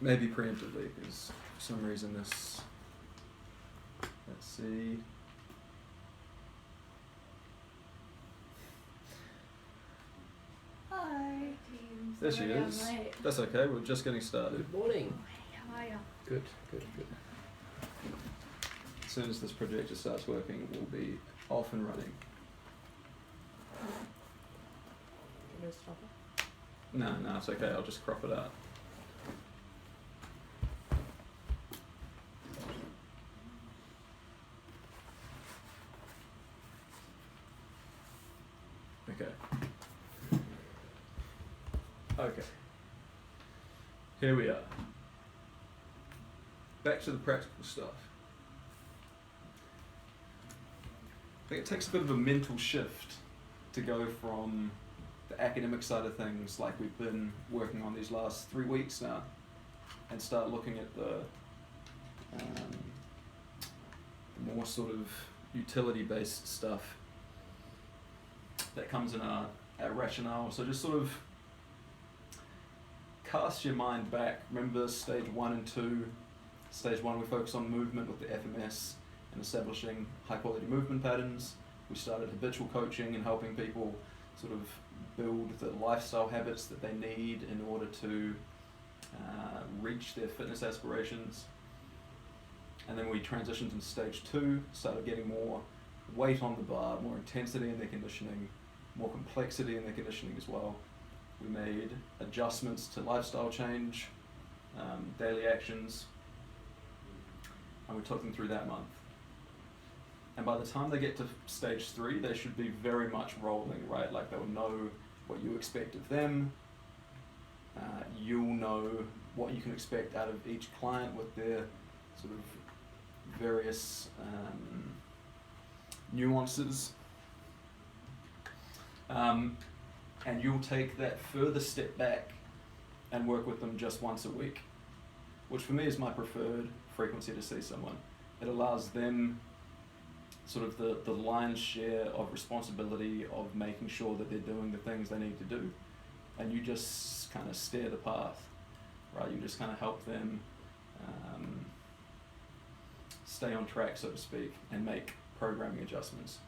maybe preemptively, because for some reason this, let's see. Hi. There she is. That's okay, we're just getting started. Good morning. How are you? Good. As soon as this projector starts working, we'll be off and running. Can you stop it? No, it's okay, I'll just crop it out. Okay, here we are. Back to the practical stuff. I think it takes a bit of a mental shift to go from the academic side of things, like we've been working on these last 3 weeks now, and start looking at the more sort of utility-based stuff that comes in our rationale. So just sort of cast your mind back. Remember stage 1 and 2. Stage 1 we focus on movement with the FMS and establishing high quality movement patterns. We started habitual coaching and helping people sort of build the lifestyle habits that they need in order to reach their fitness aspirations. And then we transitioned into stage 2, started getting more weight on the bar, more intensity in their conditioning, more complexity in their conditioning as well. We made adjustments to lifestyle change, daily actions, and we took them through that month. And by the time they get to stage 3, they should be very much rolling, right? Like they'll know what you expect of them. You'll know what you can expect out of each client with their sort of various nuances. And you'll take that further step back and work with them just once a week, which for me is my preferred frequency to see someone. It allows them sort of the lion's share of responsibility of making sure that they're doing the things they need to do. And you just kind of steer the path, right? You just kind of help them stay on track, so to speak, and make programming adjustments.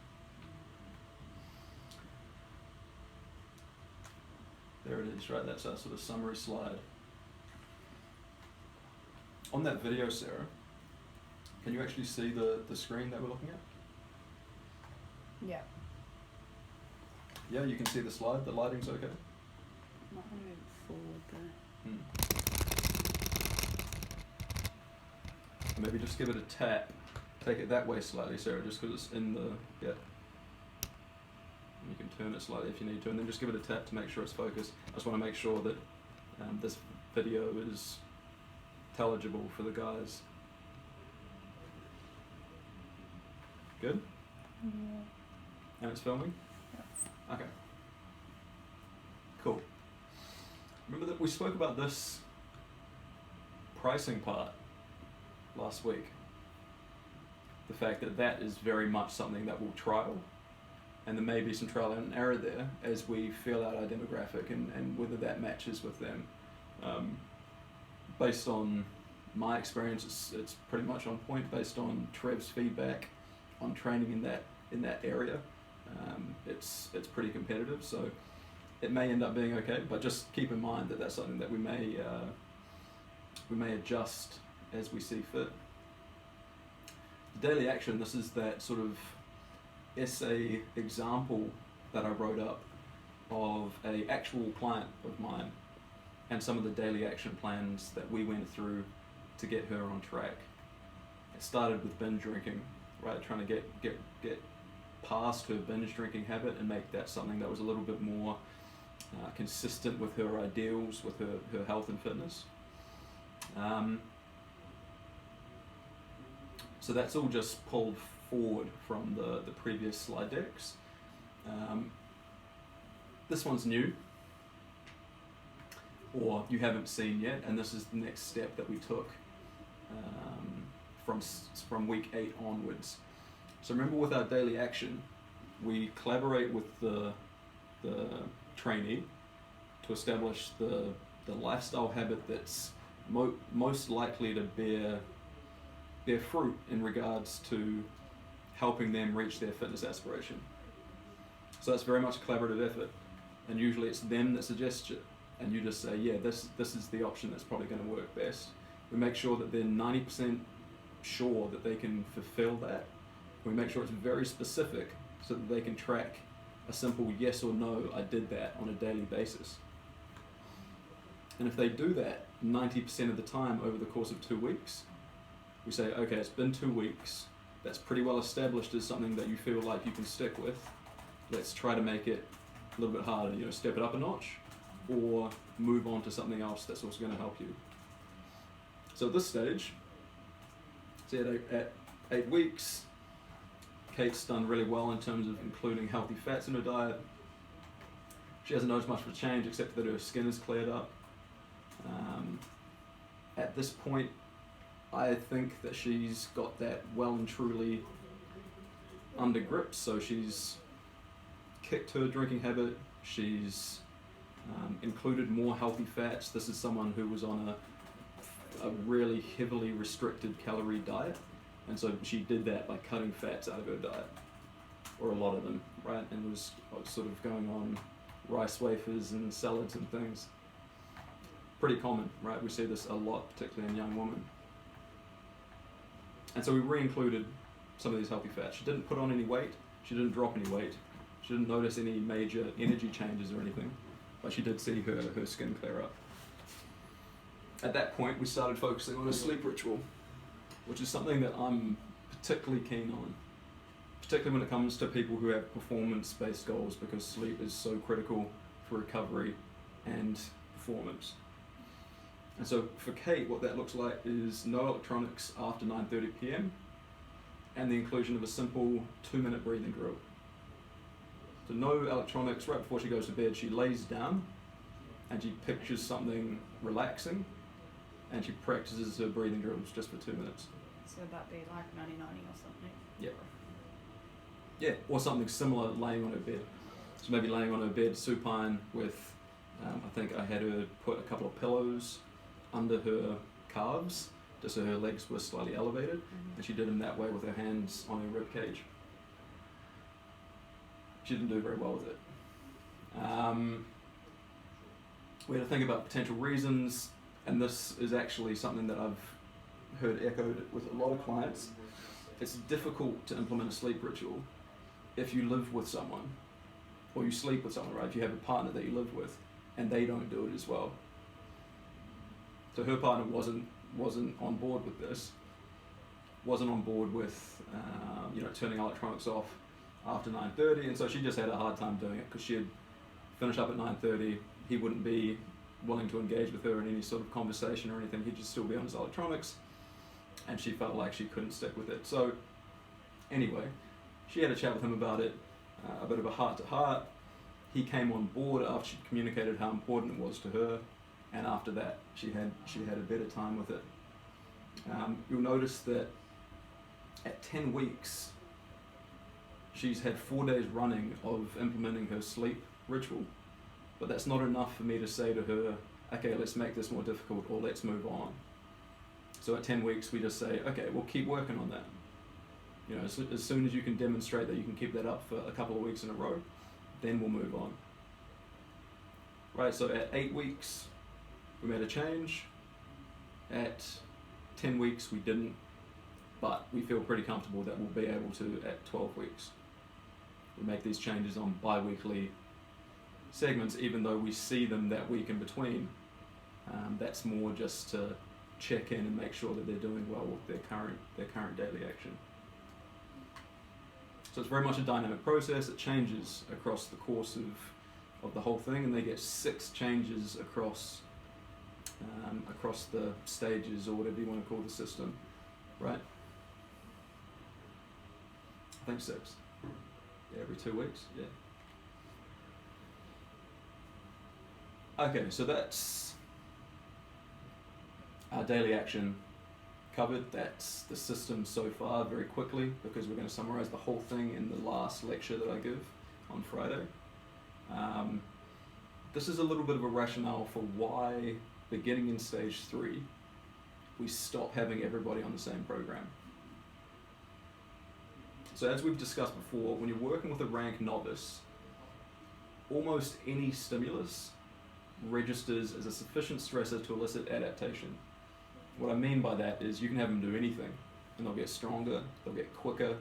There it is, right? That's our sort of summary slide. On that video, Sarah, can you actually see the screen that we're looking at? Yeah. Yeah, you can see the slide, the lighting's okay? Might want to move forward there. Maybe just give it a tap. Take it that way slightly, Sarah, just because it's in the, yeah. You can turn it slightly if you need to, and then just give it a tap to make sure it's focused. I just want to make sure that this video is intelligible for the guys. Good? Yeah. And it's filming? Yes. Okay. Cool. Remember that we spoke about this pricing part last week. The fact that that is very much something that we'll trial. And there may be some trial and error there as we feel out our demographic and whether that matches with them. Based on my experience, it's pretty much on point. Based on Trev's feedback on training in that area, it's pretty competitive. So it may end up being okay, but just keep in mind that that's something that we may adjust as we see fit. The daily action. This is that sort of essay example that I wrote up of a actual client of mine and some of the daily action plans that we went through to get her on track. It started with binge drinking, right? Trying to get past her binge drinking habit and make that something that was a little bit more consistent with her ideals, with her health and fitness. So that's all just pulled forward from the previous slide decks. This one's new, or you haven't seen yet, and this is the next step that we took from week 8 onwards. So remember, with our daily action, we collaborate with the trainee to establish the lifestyle habit that's most likely to bear fruit in regards to helping them reach their fitness aspiration. So it's very much a collaborative effort, and usually it's them that suggests it, and you just say, yeah, this is the option that's probably going to work best. We make sure that they're 90% sure that they can fulfill that. We make sure it's very specific so that they can track a simple yes or no, I did that, on a daily basis. And if they do that 90% of the time over the course of 2 weeks, we say, okay, it's been 2 weeks, that's pretty well established as something that you feel like you can stick with. Let's try to make it a little bit harder, step it up a notch, or move on to something else that's also going to help you. So at this stage, at 8 weeks, Kate's done really well in terms of including healthy fats in her diet. She hasn't noticed much of a change except that her skin has cleared up. At this point, I think that she's got that well and truly under grip. So she's kicked her drinking habit. She's included more healthy fats. This is someone who was on a really heavily restricted calorie diet, and so she did that by cutting fats out of her diet, or a lot of them, right? And was sort of going on rice wafers and salads and things. Pretty common, right? We see this a lot, particularly in young women. And so we re-included some of these healthy fats. She didn't put on any weight. She didn't drop any weight. She didn't notice any major energy changes or anything, but she did see her skin clear up. At that point, we started focusing on a sleep ritual, which is something that I'm particularly keen on, particularly when it comes to people who have performance-based goals, because sleep is so critical for recovery and performance. And so for Kate, what that looks like is no electronics after 9:30 p.m. and the inclusion of a simple 2-minute breathing drill. So no electronics right before she goes to bed. She lays down and she pictures something relaxing and she practices her breathing drills just for 2 minutes. So that'd be like 90-90 or something? Yeah. Yeah, or something similar laying on her bed. So maybe laying on her bed supine with, I think I had her put a couple of pillows under her calves, just so her legs were slightly elevated, and she did them that way with her hands on her rib cage. She didn't do very well with it. We had to think about potential reasons, and this is actually something that I've heard echoed with a lot of clients. It's difficult to implement a sleep ritual if you live with someone, or you sleep with someone, right? If you have a partner that you live with, and they don't do it as well. So her partner wasn't on board with this, wasn't on board with turning electronics off after 9:30, and so she just had a hard time doing it because she'd finish up at 9:30. He wouldn't be willing to engage with her in any sort of conversation or anything. He'd just still be on his electronics, and she felt like she couldn't stick with it. So anyway, she had a chat with him about it, a bit of a heart-to-heart. He came on board after she'd communicated how important it was to her, and after that she had a better time with it. You'll notice that at 10 weeks she's had 4 days running of implementing her sleep ritual, but that's not enough for me to say to her, okay, let's make this more difficult, or let's move on. So at 10 weeks we just say, okay, we'll keep working on that. As soon as you can demonstrate that you can keep that up for a couple of weeks in a row, then we'll move on. Right, so at 8 weeks we made a change. At 10 weeks we didn't, but we feel pretty comfortable that we'll be able to at 12 weeks. We make these changes on bi-weekly segments, even though we see them that week in between. That's more just to check in and make sure that they're doing well with their current daily action. So it's very much a dynamic process. It changes across the course of the whole thing, and they get 6 changes across the stages, or whatever you want to call the system, right? I think 6. Yeah, every 2 weeks, yeah. Okay, so that's our daily action covered. That's the system so far, very quickly, because we're going to summarize the whole thing in the last lecture that I give on Friday. This is a little bit of a rationale for why beginning in stage 3, we stop having everybody on the same program. So as we've discussed before, when you're working with a rank novice, almost any stimulus registers as a sufficient stressor to elicit adaptation. What I mean by that is you can have them do anything and they'll get stronger, they'll get quicker,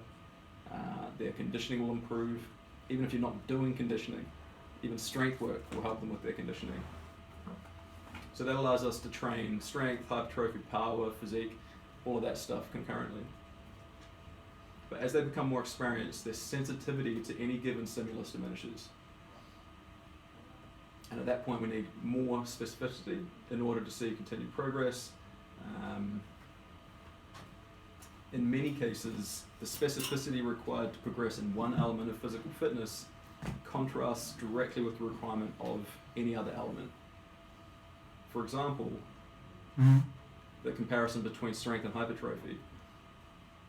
their conditioning will improve. Even if you're not doing conditioning, even strength work will help them with their conditioning. So that allows us to train strength, hypertrophy, power, physique, all of that stuff concurrently. But as they become more experienced, their sensitivity to any given stimulus diminishes. And at that point we need more specificity in order to see continued progress. In many cases, the specificity required to progress in one element of physical fitness contrasts directly with the requirement of any other element. For example, the comparison between strength and hypertrophy.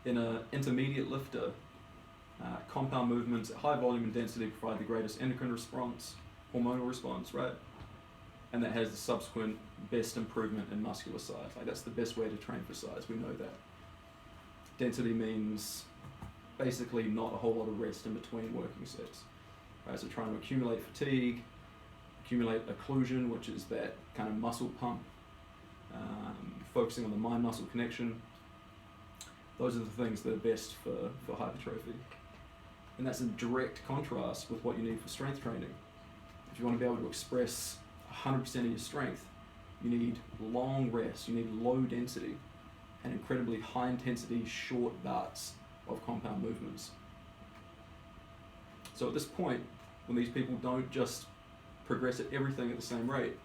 In an intermediate lifter, compound movements at high volume and density provide the greatest endocrine response, hormonal response, right? And that has the subsequent best improvement in muscular size. Like that's the best way to train for size, we know that. Density means basically not a whole lot of rest in between working sets. Right? So trying to accumulate fatigue, accumulate occlusion, which is that kind of muscle pump, focusing on the mind-muscle connection. Those are the things that are best for hypertrophy. And that's in direct contrast with what you need for strength training. If you want to be able to express 100% of your strength, you need long rest, you need low density, and incredibly high intensity short bouts of compound movements. So at this point, when these people don't just progress at everything at the same rate,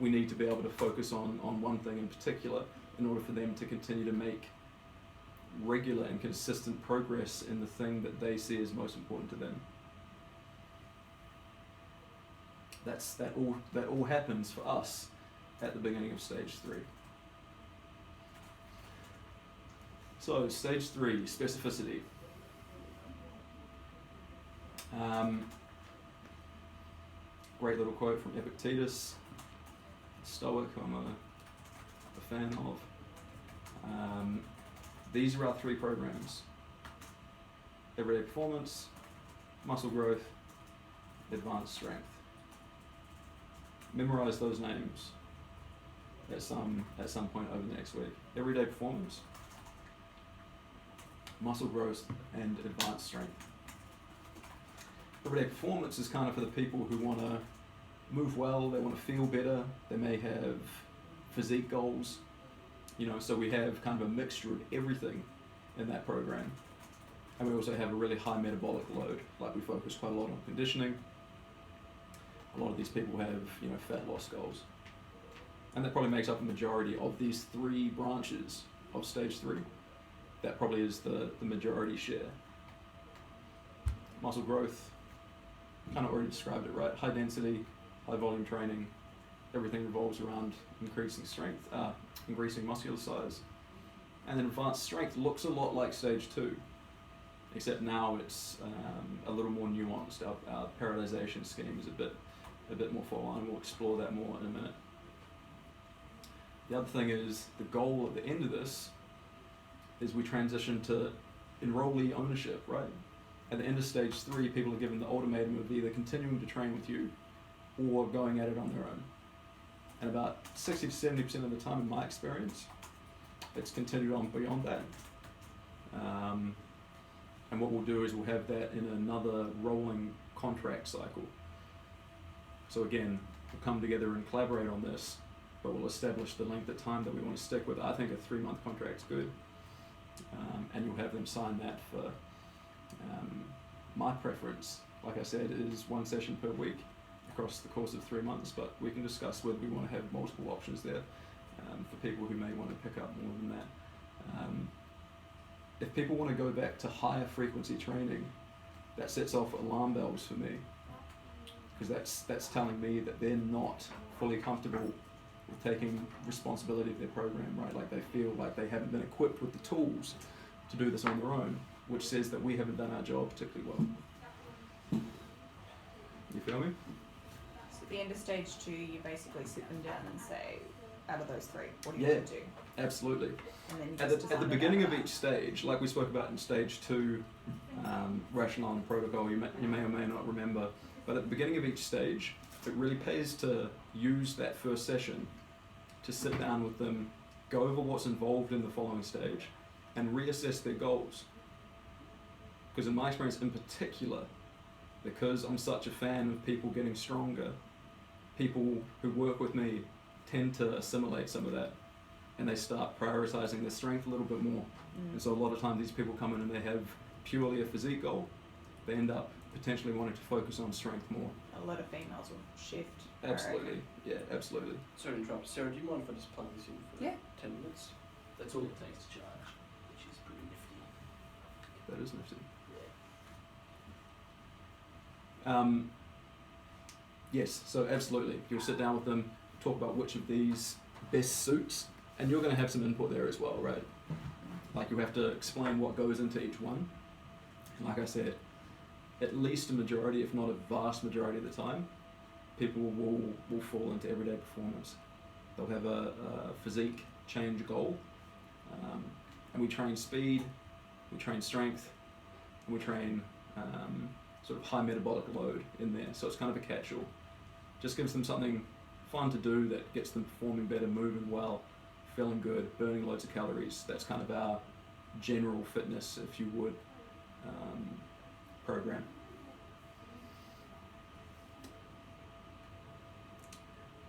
we need to be able to focus on one thing in particular in order for them to continue to make regular and consistent progress in the thing that they see as most important to them. That all happens for us at the beginning of stage 3. So stage 3, specificity. Great little quote from Epictetus, Stoic, who I'm a fan of. These are our 3 programs: everyday performance, muscle growth, advanced strength. Memorize those names at some point over the next week. Everyday performance, muscle growth, and advanced strength. Everyday performance is kind of for the people who want to move well, they want to feel better, they may have physique goals, so we have kind of a mixture of everything in that program. And we also have a really high metabolic load, like we focus quite a lot on conditioning. A lot of these people have, fat loss goals. And that probably makes up a majority of these 3 branches of stage 3. That probably is the majority share. Muscle growth, kind of already described it, right? High density, high volume training, everything revolves around increasing strength, increasing muscular size. And then advanced strength looks a lot like stage 2, except now it's a little more nuanced. Our periodization scheme is a bit more full on. We'll explore that more in a minute. The other thing is, the goal at the end of this is we transition to enrollee ownership, right? At the end of stage 3, people are given the ultimatum of either continuing to train with you or going at it on their own. And about 60 to 70% of the time, in my experience, it's continued on beyond that. And what we'll do is we'll have that in another rolling contract cycle. So again, we'll come together and collaborate on this, but we'll establish the length of time that we want to stick with. I think a 3-month contract's good. And you'll have them sign that for, my preference, like I said, is 1 session per week across the course of 3 months, but we can discuss whether we want to have multiple options there for people who may want to pick up more than that. If people want to go back to higher frequency training, that sets off alarm bells for me, because that's telling me that they're not fully comfortable with taking responsibility of their program, right? Like they feel like they haven't been equipped with the tools to do this on their own, which says that we haven't done our job particularly well. You feel me? the end of stage 2, you basically sit them down and say, out of those 3, what do you Yeah. want to do? Absolutely. And then you At just the design it beginning out of each stage, like we spoke about in stage 2, rationale and protocol, you may or may not remember, but at the beginning of each stage, it really pays to use that first session to sit down with them, go over what's involved in the following stage, and reassess their goals. Because in my experience in particular, because I'm such a fan of people getting stronger, people who work with me tend to assimilate some of that, and they start prioritizing their strength a little bit more. And so a lot of times these people come in and they have purely a physique goal. They end up potentially wanting to focus on strength more. A lot of females will shift. I Absolutely. reckon. Yeah, absolutely. Sorry to interrupt. Sarah, do you mind if I just plug this in for Yeah. 10 minutes? That's all it takes to charge, which is pretty nifty. That is nifty. Yeah. Yes, so absolutely. You'll sit down with them, talk about which of these best suits, and you're going to have some input there as well, right? Like you have to explain what goes into each one. And like I said, at least a majority, if not a vast majority of the time, people will fall into everyday performance. They'll have a physique change goal, and we train speed, we train strength, and we train sort of high metabolic load in there. So it's kind of a catch-all. Just gives them something fun to do that gets them performing better, moving well, feeling good, burning loads of calories. That's kind of our general fitness, if you would, program.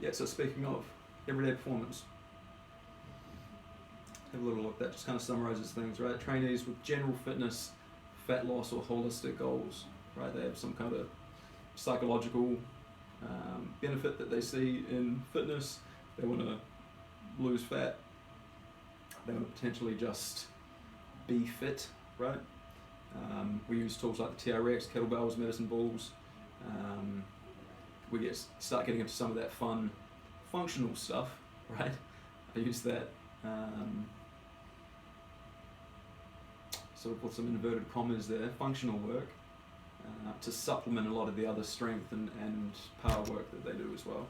Yeah, so speaking of everyday performance, have a little look. That just kind of summarizes things, right? Trainees with general fitness, fat loss, or holistic goals, right? They have some kind of psychological benefit that they see in fitness. They want to lose fat. They want to potentially just be fit, right? We use tools like the TRX, kettlebells, medicine balls. We start getting into some of that fun, functional stuff, right? I use that sort of put some inverted commas there, functional work, to supplement a lot of the other strength and power work that they do as well.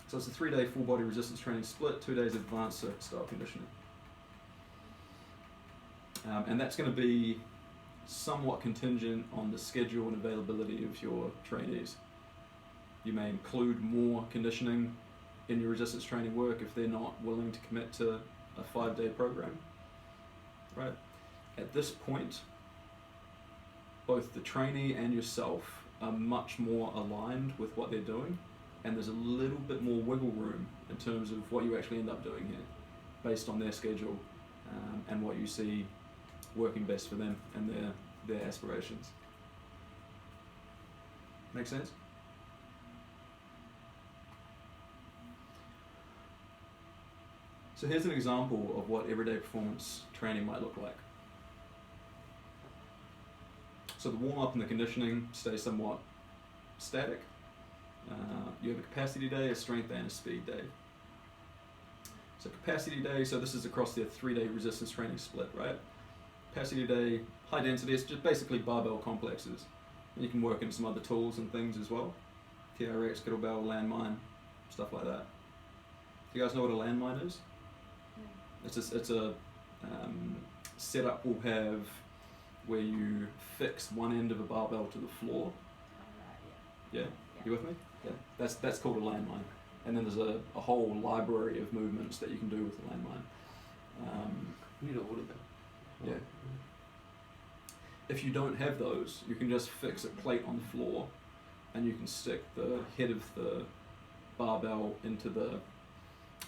So it's a 3-day full body resistance training split, 2 days of advanced circuit style conditioning. And that's going to be somewhat contingent on the schedule and availability of your trainees. You may include more conditioning in your resistance training work if they're not willing to commit to a 5-day program. Right? At this point, both the trainee and yourself are much more aligned with what they're doing, and there's a little bit more wiggle room in terms of what you actually end up doing here, based on their schedule and what you see working best for them and their aspirations. Make sense? So here's an example of what everyday performance training might look like. So the warm-up and the conditioning stay somewhat static. You have a capacity day, a strength day, and a speed day. So capacity day, so this is across their 3-day resistance training split, right? Capacity day, high density, it's just basically barbell complexes. And you can work in some other tools and things as well. TRX, kettlebell, landmine, stuff like that. Do you guys know what a landmine is? It's a setup we'll have where you fix one end of a barbell to the floor. Yeah? You with me? Yeah. That's called a landmine. And then there's a whole library of movements that you can do with a landmine. You need to order them. Yeah. If you don't have those, you can just fix a plate on the floor and you can stick the head of the barbell into the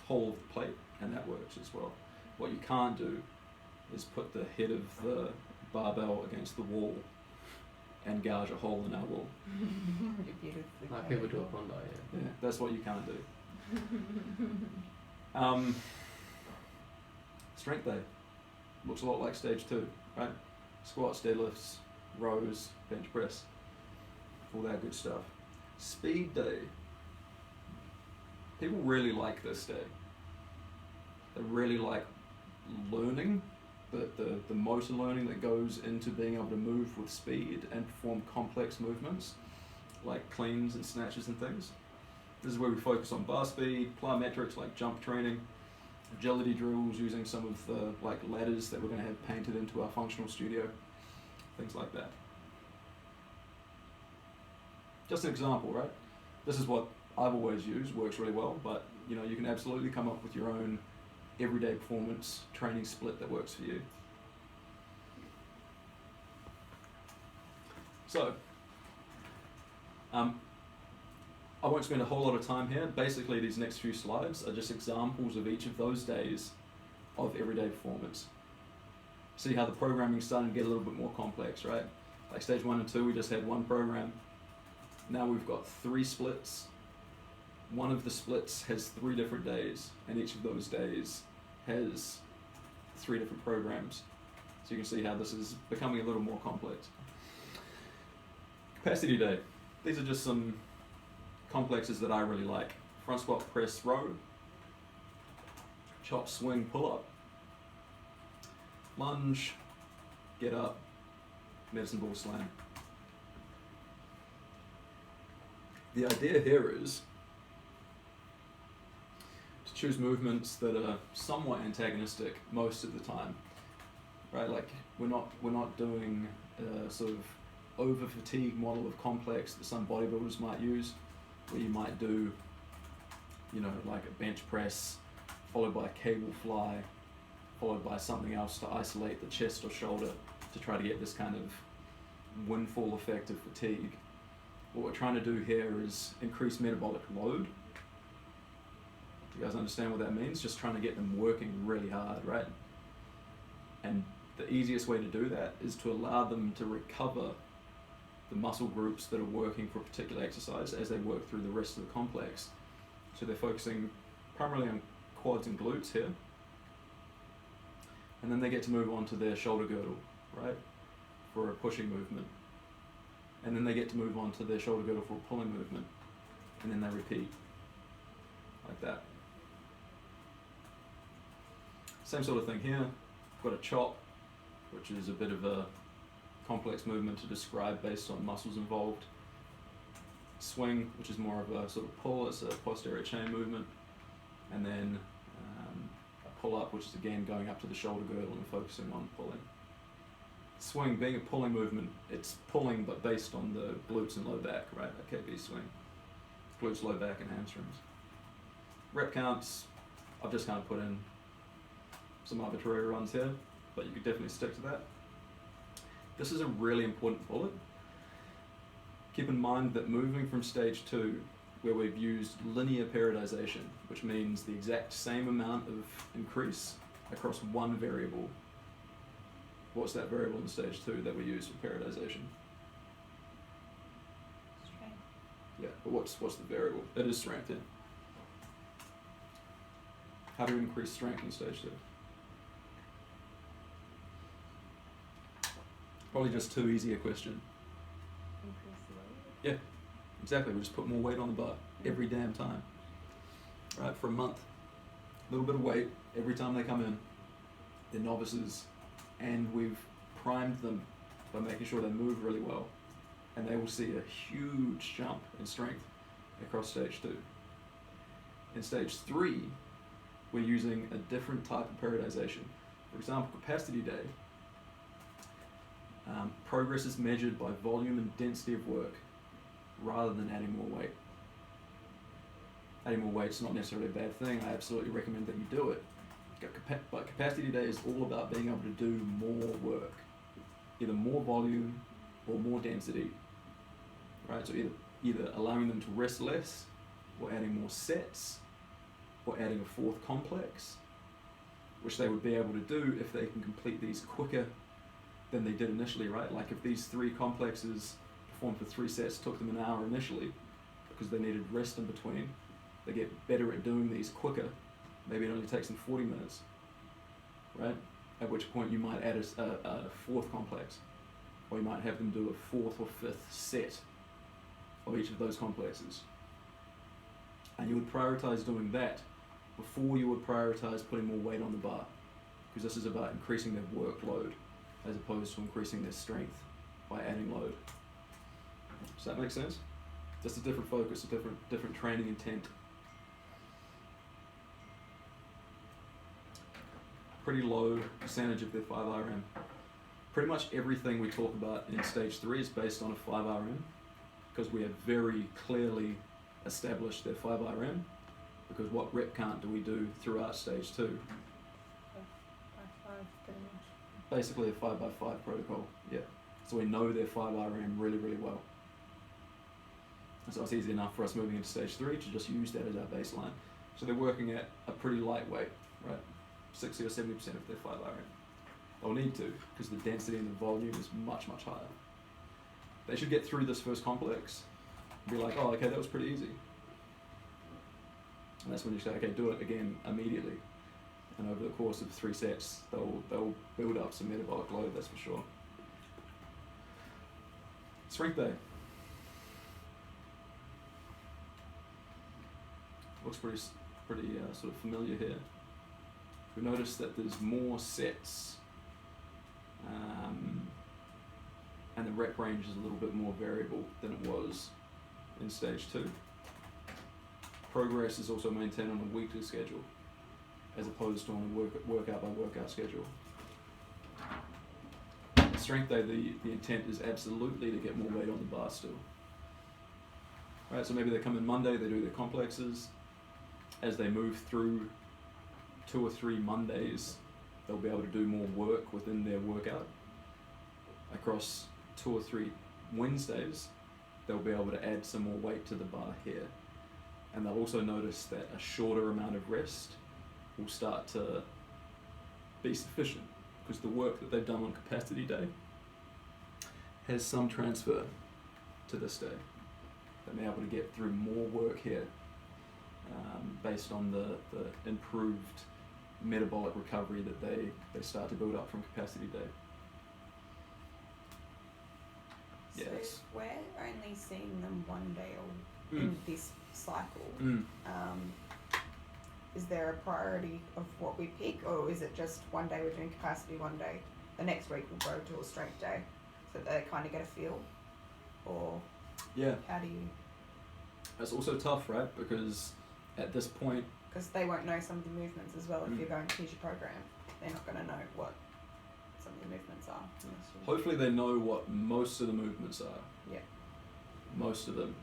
hole of the plate, and that works as well. What you can't do is put the head of the barbell against the wall and gouge a hole in our wall. Like people do at Bondi, yeah. Yeah, that's what you can't do. Strength day looks a lot like stage 2, right? Squats, deadlifts, rows, bench press, all that good stuff. Speed day. People really like this day. They really like learning, the motor learning that goes into being able to move with speed and perform complex movements. like cleans and snatches and things. This is where we focus on bar speed, plyometrics like jump training, agility drills using some of the like ladders that we're going to have painted into our functional studio, things like that. Just an example, right? This is what I've always used, works really well, but you know, you can absolutely come up with your own everyday performance training split that works for you. So, I won't spend a whole lot of time here. Basically, these next few slides are just examples of each of those days of everyday performance. See how the programming's starting to get a little bit more complex, right? Like stage 1 and 2, we just had one program. Now we've got 3 splits. One of the splits has 3 different days, and each of those days has 3 different programs. So you can see how this is becoming a little more complex. Capacity day. These are just some complexes that I really like. Front squat, press, row, chop, swing, pull up, lunge, get up, medicine ball slam. The idea here is to choose movements that are somewhat antagonistic most of the time, right? Like we're not doing a sort of over fatigue model of complex that some bodybuilders might use, where you might do, you know, like a bench press followed by a cable fly followed by something else to isolate the chest or shoulder to try to get this kind of windfall effect of fatigue. What we're trying to do here is increase metabolic load. Do you guys understand what that means? Just trying to get them working really hard, right? And the easiest way to do that is to allow them to recover the muscle groups that are working for a particular exercise as they work through the rest of the complex. So they're focusing primarily on quads and glutes here. And then they get to move on to their shoulder girdle, right, for a pushing movement. And then they get to move on to their shoulder girdle for a pulling movement. And then they repeat, like that. Same sort of thing here. Got a chop, which is a bit of a complex movement to describe based on muscles involved. Swing, which is more of a sort of pull, it's a posterior chain movement. And then a pull up, which is again going up to the shoulder girdle and focusing on pulling. Swing being a pulling movement, it's pulling but based on the glutes and low back, right? A KB swing. Glutes, low back, and hamstrings. Rep counts, I've just kind of put in some arbitrary runs here, but you could definitely stick to that. This is a really important bullet. Keep in mind that moving from stage 2, where we've used linear periodization, which means the exact same amount of increase across one variable. What's that variable in stage 2 that we use for periodization? Strength. Yeah, but what's the variable? It is strength, yeah. How do we increase strength in stage 2? Probably just too easy a question. Increase the load. Yeah, exactly. We just put more weight on the bar every damn time. Right, for a month. A little bit of weight every time they come in. They're novices, and we've primed them by making sure they move really well. And they will see a huge jump in strength across stage 2. In stage 3, we're using a different type of periodization. For example, capacity day. Progress is measured by volume and density of work rather than adding more weight. Adding more weight is not necessarily a bad thing. I absolutely recommend that you do it. But capacity day is all about being able to do more work. Either more volume or more density. Right? So either allowing them to rest less, or adding more sets, or adding a 4th complex, which they would be able to do if they can complete these quicker than they did initially, right? Like if these 3 complexes performed for 3 sets, took them an hour initially, because they needed rest in between, they get better at doing these quicker. Maybe it only takes them 40 minutes, right? At which point you might add a 4th complex, or you might have them do a 4th or 5th set of each of those complexes. And you would prioritize doing that before you would prioritize putting more weight on the bar, because this is about increasing their workload as opposed to increasing their strength by adding load. Does that make sense? Just a different focus, a different training intent. Pretty low percentage of their 5RM. Pretty much everything we talk about in stage 3 is based on a 5RM, because we have very clearly established their 5RM, because what rep count do we do throughout stage 2? By 5, pretty much. Basically a 5x5 protocol, yeah. So we know their 5RM really, really well. And so it's easy enough for us moving into stage 3 to just use that as our baseline. So they're working at a pretty lightweight, right? 60 or 70% of their 5RM. They'll need to, because the density and the volume is much, much higher. They should get through this first complex, be like, oh, okay, that was pretty easy. And that's when you say, okay, do it again immediately. And over the course of 3 sets, they'll build up some metabolic load, that's for sure. Strength day. Looks pretty sort of familiar here. We notice that there's more sets, and the rep range is a little bit more variable than it was in stage 2. Progress is also maintained on a weekly schedule, as opposed to on a workout by workout schedule. Strength day, the intent is absolutely to get more weight on the bar still. Right, so maybe they come in Monday, they do their complexes. As they move through 2 or 3 Mondays, they'll be able to do more work within their workout. Across 2 or 3 Wednesdays, they'll be able to add some more weight to the bar here. And they'll also notice that a shorter amount of rest will start to be sufficient, because the work that they've done on capacity day has some transfer to this day. They may be able to get through more work here, based on the improved metabolic recovery that they start to build up from capacity day. So Yeah, if we're only seeing them one day or in this cycle, is there a priority of what we pick, or is it just one day we're doing capacity, one day the next week we'll go to a strength day, so that they kind of get a feel? Or yeah, how do you, it's also tough, right? Because at this point, because they won't know some of the movements as well. If you're going to teach a program, they're not going to know what some of the movements are. hopefully they know what most of the movements are. Yeah. Most of them.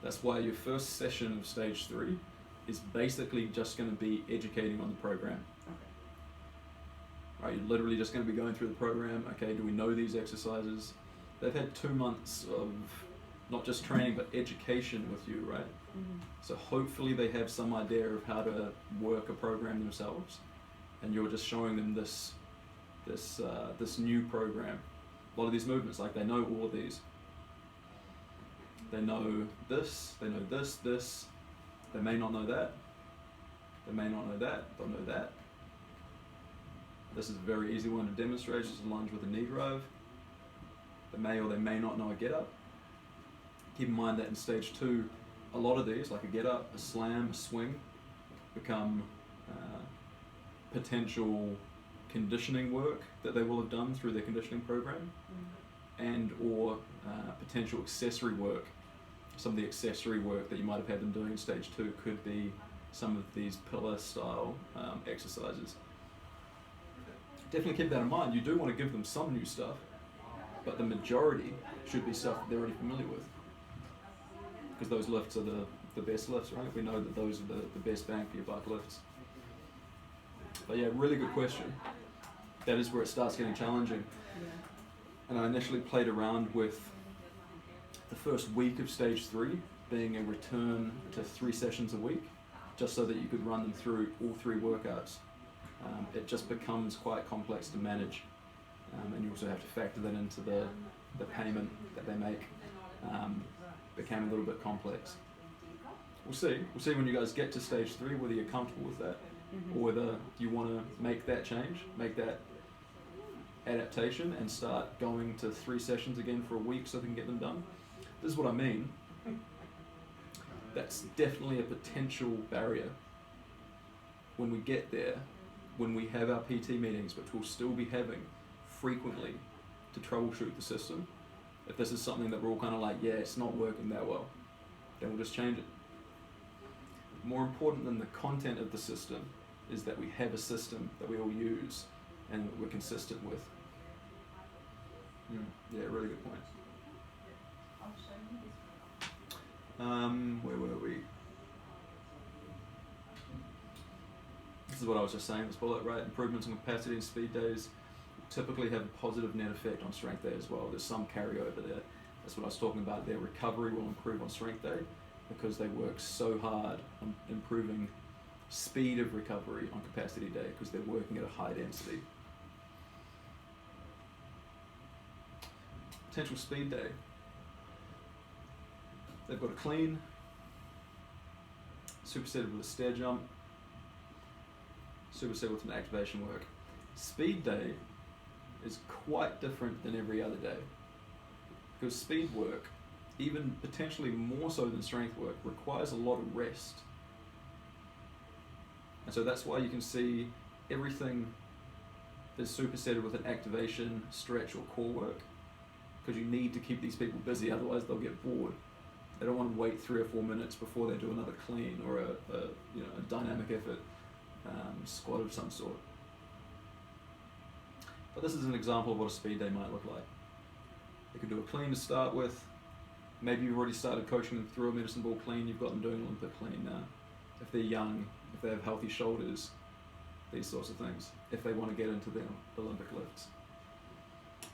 That's why your first session of stage 3 is basically just going to be educating on the program. Okay. Right, you're literally just going to be going through the program. Okay, do we know these exercises? They've had 2 months of not just training but education with you, right? Mm-hmm. So hopefully they have some idea of how to work a program themselves, and you're just showing them this new program. A lot of these movements, like they know all of these. They know this, they know this. They may not know that. They may not know that. They'll know that. This is a very easy one to demonstrate. Just a lunge with a knee drive. They may or they may not know a get up. Keep in mind that in stage 2, a lot of these, like a get up, a slam, a swing, become potential conditioning work that they will have done through their conditioning program, and or potential accessory work. Some of the accessory work that you might have had them doing in stage 2 could be some of these pillar style exercises. Definitely keep that in mind. You do want to give them some new stuff, but the majority should be stuff that they're already familiar with. Because those lifts are the best lifts, right? We know that those are the best bang for your buck lifts. But yeah, really good question. That is where it starts getting challenging. Yeah. And I initially played around with the first week of stage 3 being a return to 3 sessions a week, just so that you could run them through all 3 workouts. It just becomes quite complex to manage, and you also have to factor that into the payment that they make. Became a little bit complex. We'll see when you guys get to stage 3 whether you're comfortable with that, or whether you want to make that change, make that adaptation, and start going to 3 sessions again for a week so they can get them done. This is what I mean. That's definitely a potential barrier when we get there, when we have our PT meetings, which we'll still be having frequently to troubleshoot the system. If this is something that we're all kind of like, yeah, it's not working that well, then we'll just change it. More important than the content of the system is that we have a system that we all use and that we're consistent with. Yeah, really good point. Where were we? This is what I was just saying, this bullet, right? Improvements in capacity and speed days typically have a positive net effect on strength day as well. There's some carryover there. That's what I was talking about. Their recovery will improve on strength day because they work so hard on improving speed of recovery on capacity day because they're working at a high density. Potential speed day. They've got a clean, supersetted with a stair jump, superset with an activation work. Speed day is quite different than every other day because speed work, even potentially more so than strength work, requires a lot of rest. And so that's why you can see everything is supersetted with an activation, stretch or core work because you need to keep these people busy, otherwise they'll get bored. They don't want to wait 3 or 4 minutes before they do another clean or a dynamic effort squat of some sort. But this is an example of what a speed day might look like. They could do a clean to start with. Maybe you've already started coaching them through a medicine ball clean. You've got them doing Olympic clean now. If they're young, if they have healthy shoulders, these sorts of things. If they want to get into the Olympic lifts.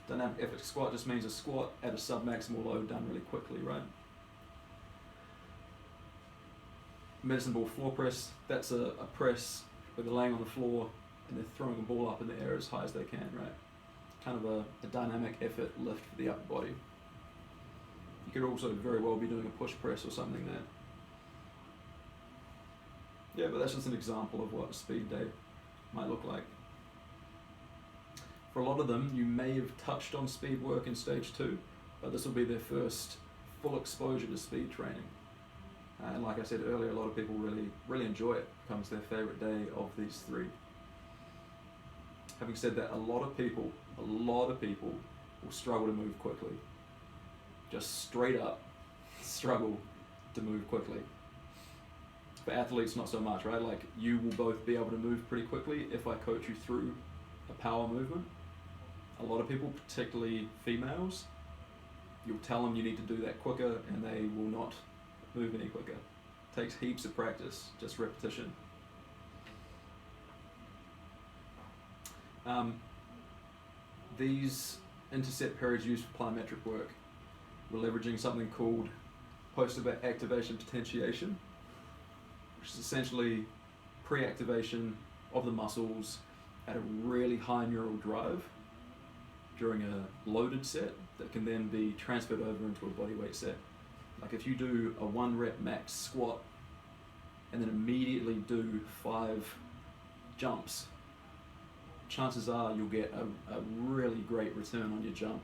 Dynamic effort squat just means a squat at a sub-maximal load done really quickly, right? Medicine ball floor press, that's a press where they're laying on the floor and they're throwing a ball up in the air as high as they can, right? Kind of a dynamic effort lift for the upper body. You could also very well be doing a push press or something there. Yeah, but that's just an example of what a speed day might look like. For a lot of them, you may have touched on speed work in stage 2, but this will be their first full exposure to speed training. And like I said earlier, a lot of people really enjoy it. It becomes their favorite day of these 3. Having said that, a lot of people will struggle to move quickly. Just straight up struggle to move quickly. For athletes, not so much, right? Like, you will both be able to move pretty quickly if I coach you through a power movement. A lot of people, particularly females, you'll tell them you need to do that quicker and they will not move any quicker. It takes heaps of practice, just repetition. These intercept periods used for plyometric work, we're leveraging something called post-activation potentiation, which is essentially pre-activation of the muscles at a really high neural drive during a loaded set that can then be transferred over into a bodyweight set. Like if you do a 1 rep max squat and then immediately do 5 jumps, chances are you'll get a really great return on your jump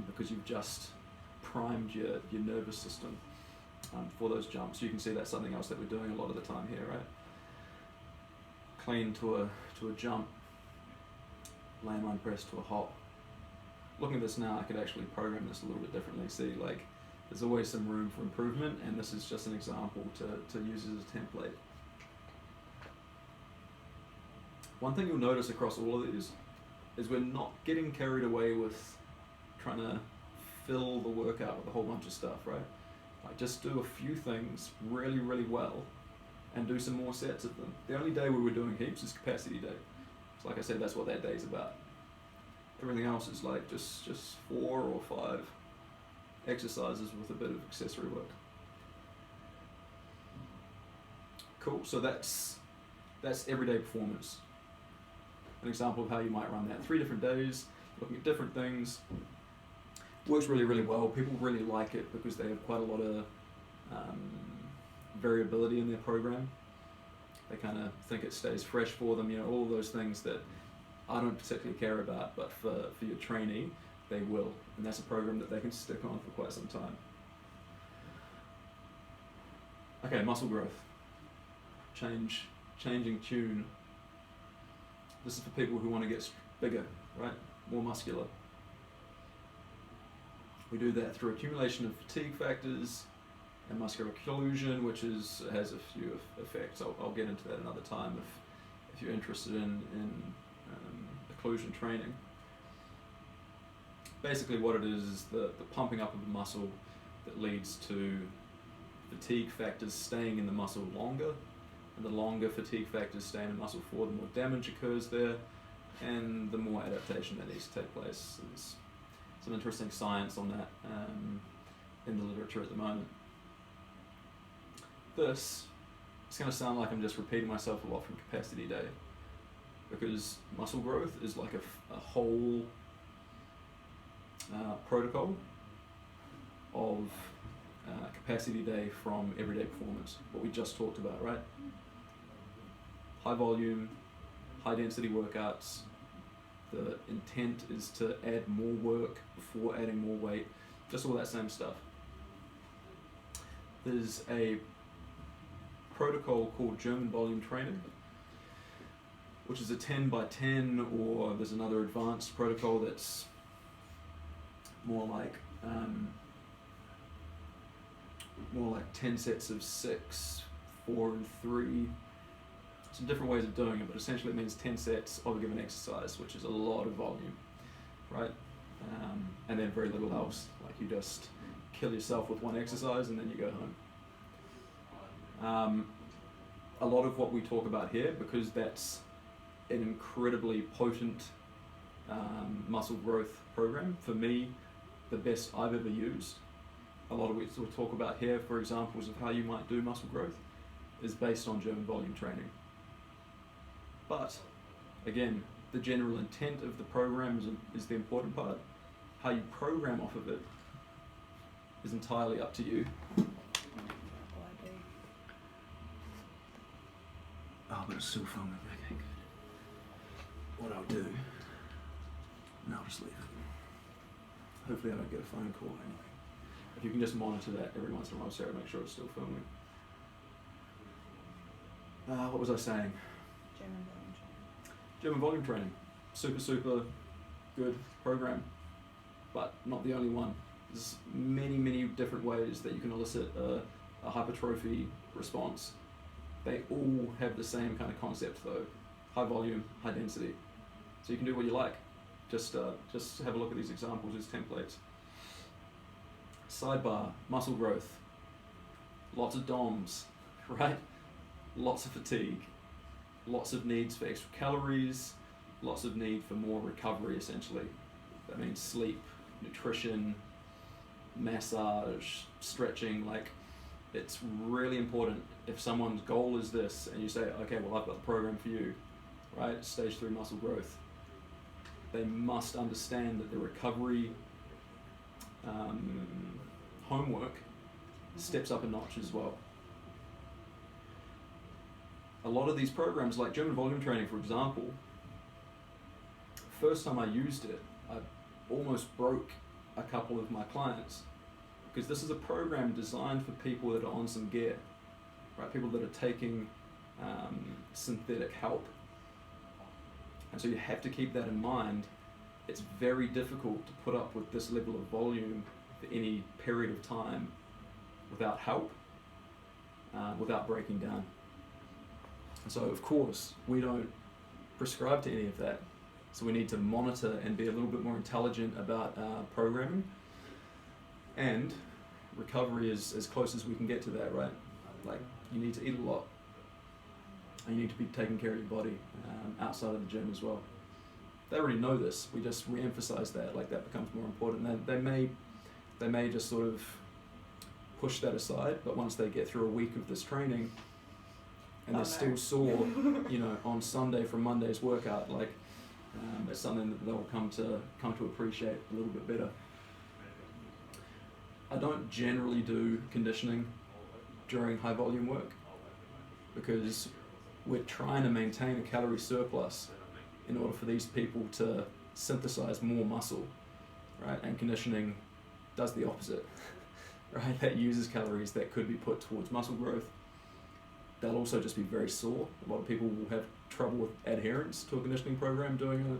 because you've just primed your nervous system for those jumps. You can see that's something else that we're doing a lot of the time here, right? Clean to a jump, landmine press to a hop. Looking at this now, I could actually program this a little bit differently. See, like, there's always some room for improvement, and this is just an example to use as a template. One thing you'll notice across all of these is we're not getting carried away with trying to fill the workout with a whole bunch of stuff, right? Like, just do a few things really, really well and do some more sets of them. The only day where we're doing heaps is capacity day. So like I said, that's what that day's about. Everything else is like just 4 or 5 exercises with a bit of accessory work. Cool, so that's everyday performance. An example of how you might run that. 3 different days, looking at different things. Works really, really well. People really like it because they have quite a lot of variability in their program. They kind of think it stays fresh for them, all those things that I don't particularly care about, but for your trainee, they will. And that's a program that they can stick on for quite some time. Okay, muscle growth. Changing tune. This is for people who want to get bigger, right? More muscular. We do that through accumulation of fatigue factors, and muscular occlusion, which has a few effects. I'll get into that another time if you're interested in occlusion training. Basically what it is the pumping up of the muscle that leads to fatigue factors staying in the muscle longer, and the longer fatigue factors stay in the muscle for, the more damage occurs there, and the more adaptation that needs to take place. There's some interesting science on that in the literature at the moment. It's going to sound like I'm just repeating myself a lot from Capacity Day, because muscle growth is like a whole protocol of Capacity Day from Everyday Performance, what we just talked about, right? High volume, high density workouts. The intent is to add more work before adding more weight, just all that same stuff. There's a protocol called German volume training, which is a 10 by 10, or there's another advanced protocol that's more like 10 sets of 6, 4 and 3. Some different ways of doing it, but essentially it means 10 sets of a given exercise, which is a lot of volume, right? And then very little else, like you just kill yourself with one exercise and then you go home. A lot of what we talk about here, because that's an incredibly potent muscle growth program, for me, the best I've ever used. A lot of what we'll talk about here, for examples of how you might do muscle growth, is based on German volume training. But again, the general intent of the program is the important part. How you program off of it is entirely up to you. Oh, but it's still filming. Okay, good. What I'll do, no, I'll just leave it. Hopefully I don't get a phone call or anything. If you can just monitor that every once in a while, Sarah, make sure it's still filming. What was I saying? German volume training. Super good program, but not the only one. There's many different ways that you can elicit a hypertrophy response. They all have the same kind of concept though. High volume, high density. So you can do what you like. Just have a look at these examples as templates. Sidebar, muscle growth. Lots of DOMs, right? Lots of fatigue. Lots of needs for extra calories. Lots of need for more recovery, essentially. That means sleep, nutrition, massage, stretching. Like, it's really important. If someone's goal is this, and you say, okay, well, I've got the program for you, right? Stage 3 muscle growth. They must understand that the recovery homework steps up a notch as well. A lot of these programs, like German volume training, for example, first time I used it, I almost broke a couple of my clients, because this is a program designed for people that are on some gear, right? People that are taking synthetic help. And so you have to keep that in mind. It's very difficult to put up with this level of volume for any period of time without help, without breaking down. So of course, we don't prescribe to any of that. So we need to monitor and be a little bit more intelligent about programming. And recovery is as close as we can get to that, right? Like, you need to eat a lot. And you need to be taking care of your body outside of the gym as well. They already know this. We just re-emphasize that, like that becomes more important. They may just sort of push that aside, but once they get through a week of this training, and they're still sore, on Sunday from Monday's workout, like it's something that they'll come to appreciate a little bit better. I don't generally do conditioning during high volume work, because we're trying to maintain a calorie surplus in order for these people to synthesize more muscle, right? And conditioning does the opposite, right? That uses calories that could be put towards muscle growth. They'll also just be very sore. A lot of people will have trouble with adherence to a conditioning program during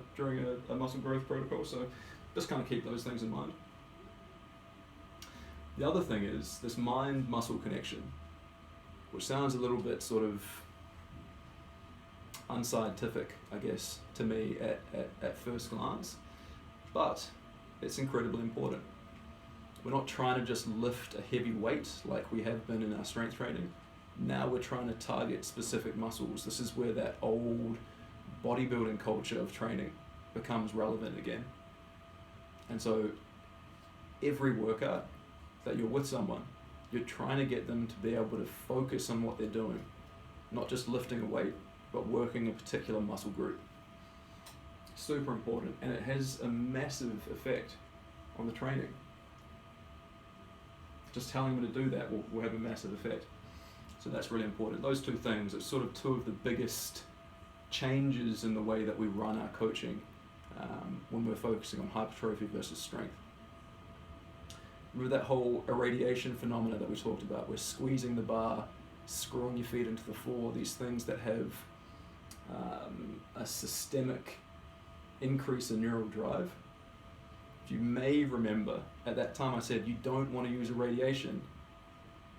a muscle growth protocol, so just kind of keep those things in mind. The other thing is this mind-muscle connection, which sounds a little bit sort of unscientific, I guess, to me at first glance, but it's incredibly important. We're not trying to just lift a heavy weight like we have been in our strength training. Now we're trying to target specific muscles. This is where that old bodybuilding culture of training becomes relevant again. And so every workout that you're with someone, you're trying to get them to be able to focus on what they're doing, not just lifting a weight, but working a particular muscle group. Super important, and it has a massive effect on the training. Just telling them to do that will have a massive effect. So that's really important. Those two things are sort of two of the biggest changes in the way that we run our coaching when we're focusing on hypertrophy versus strength. Remember that whole irradiation phenomena that we talked about? We're squeezing the bar, screwing your feet into the floor, these things that have a systemic increase in neural drive. You may remember at that time I said you don't want to use irradiation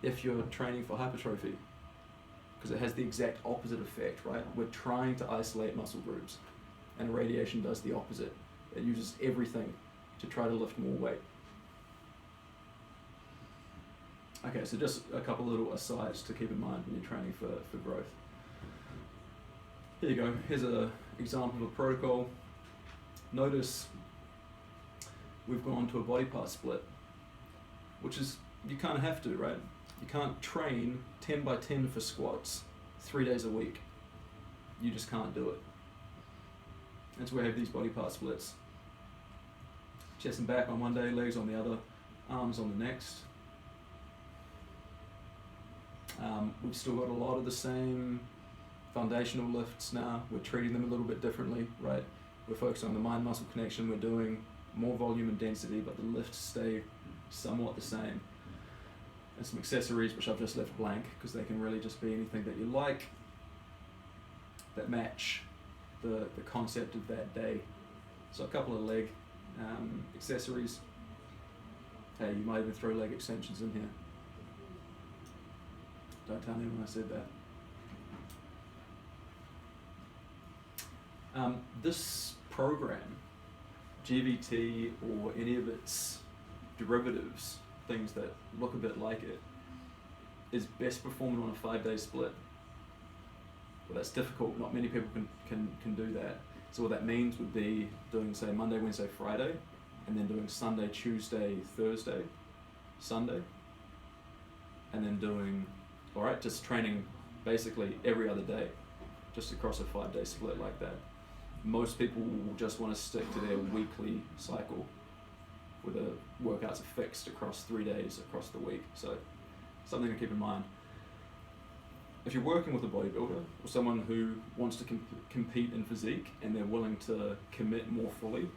if you're training for hypertrophy, because it has the exact opposite effect, right? We're trying to isolate muscle groups, and irradiation does the opposite. It uses everything to try to lift more weight. Okay, so just a couple little asides to keep in mind when you're training for growth. Here you go. Here's an example of a protocol. Notice we've gone to a body part split, which is, you kind of have to, right? You can't train 10 by 10 for squats 3 days a week. You just can't do it. And so we have these body part splits. Chest and back on one day, legs on the other, arms on the next. We've still got a lot of the same foundational lifts now. We're treating them a little bit differently, right? We're focusing on the mind-muscle connection. We're doing more volume and density, but the lifts stay somewhat the same. And some accessories, which I've just left blank, because they can really just be anything that you like that match the concept of that day. So a couple of leg accessories. Hey, you might even throw leg extensions in here. Don't tell anyone I said that. This program, GVT or any of its derivatives, things that look a bit like it, is best performed on a 5-day split. Well, that's difficult. Not many people can do that. So what that means would be doing, say, Monday, Wednesday, Friday, and then doing Sunday, Tuesday, Thursday, Sunday, and then doing, just training basically every other day, just across a 5-day split like that. Most people will just want to stick to their weekly cycle where the workouts are fixed across 3 days across the week. So something to keep in mind. If you're working with a bodybuilder or someone who wants to compete in physique and they're willing to commit more fully,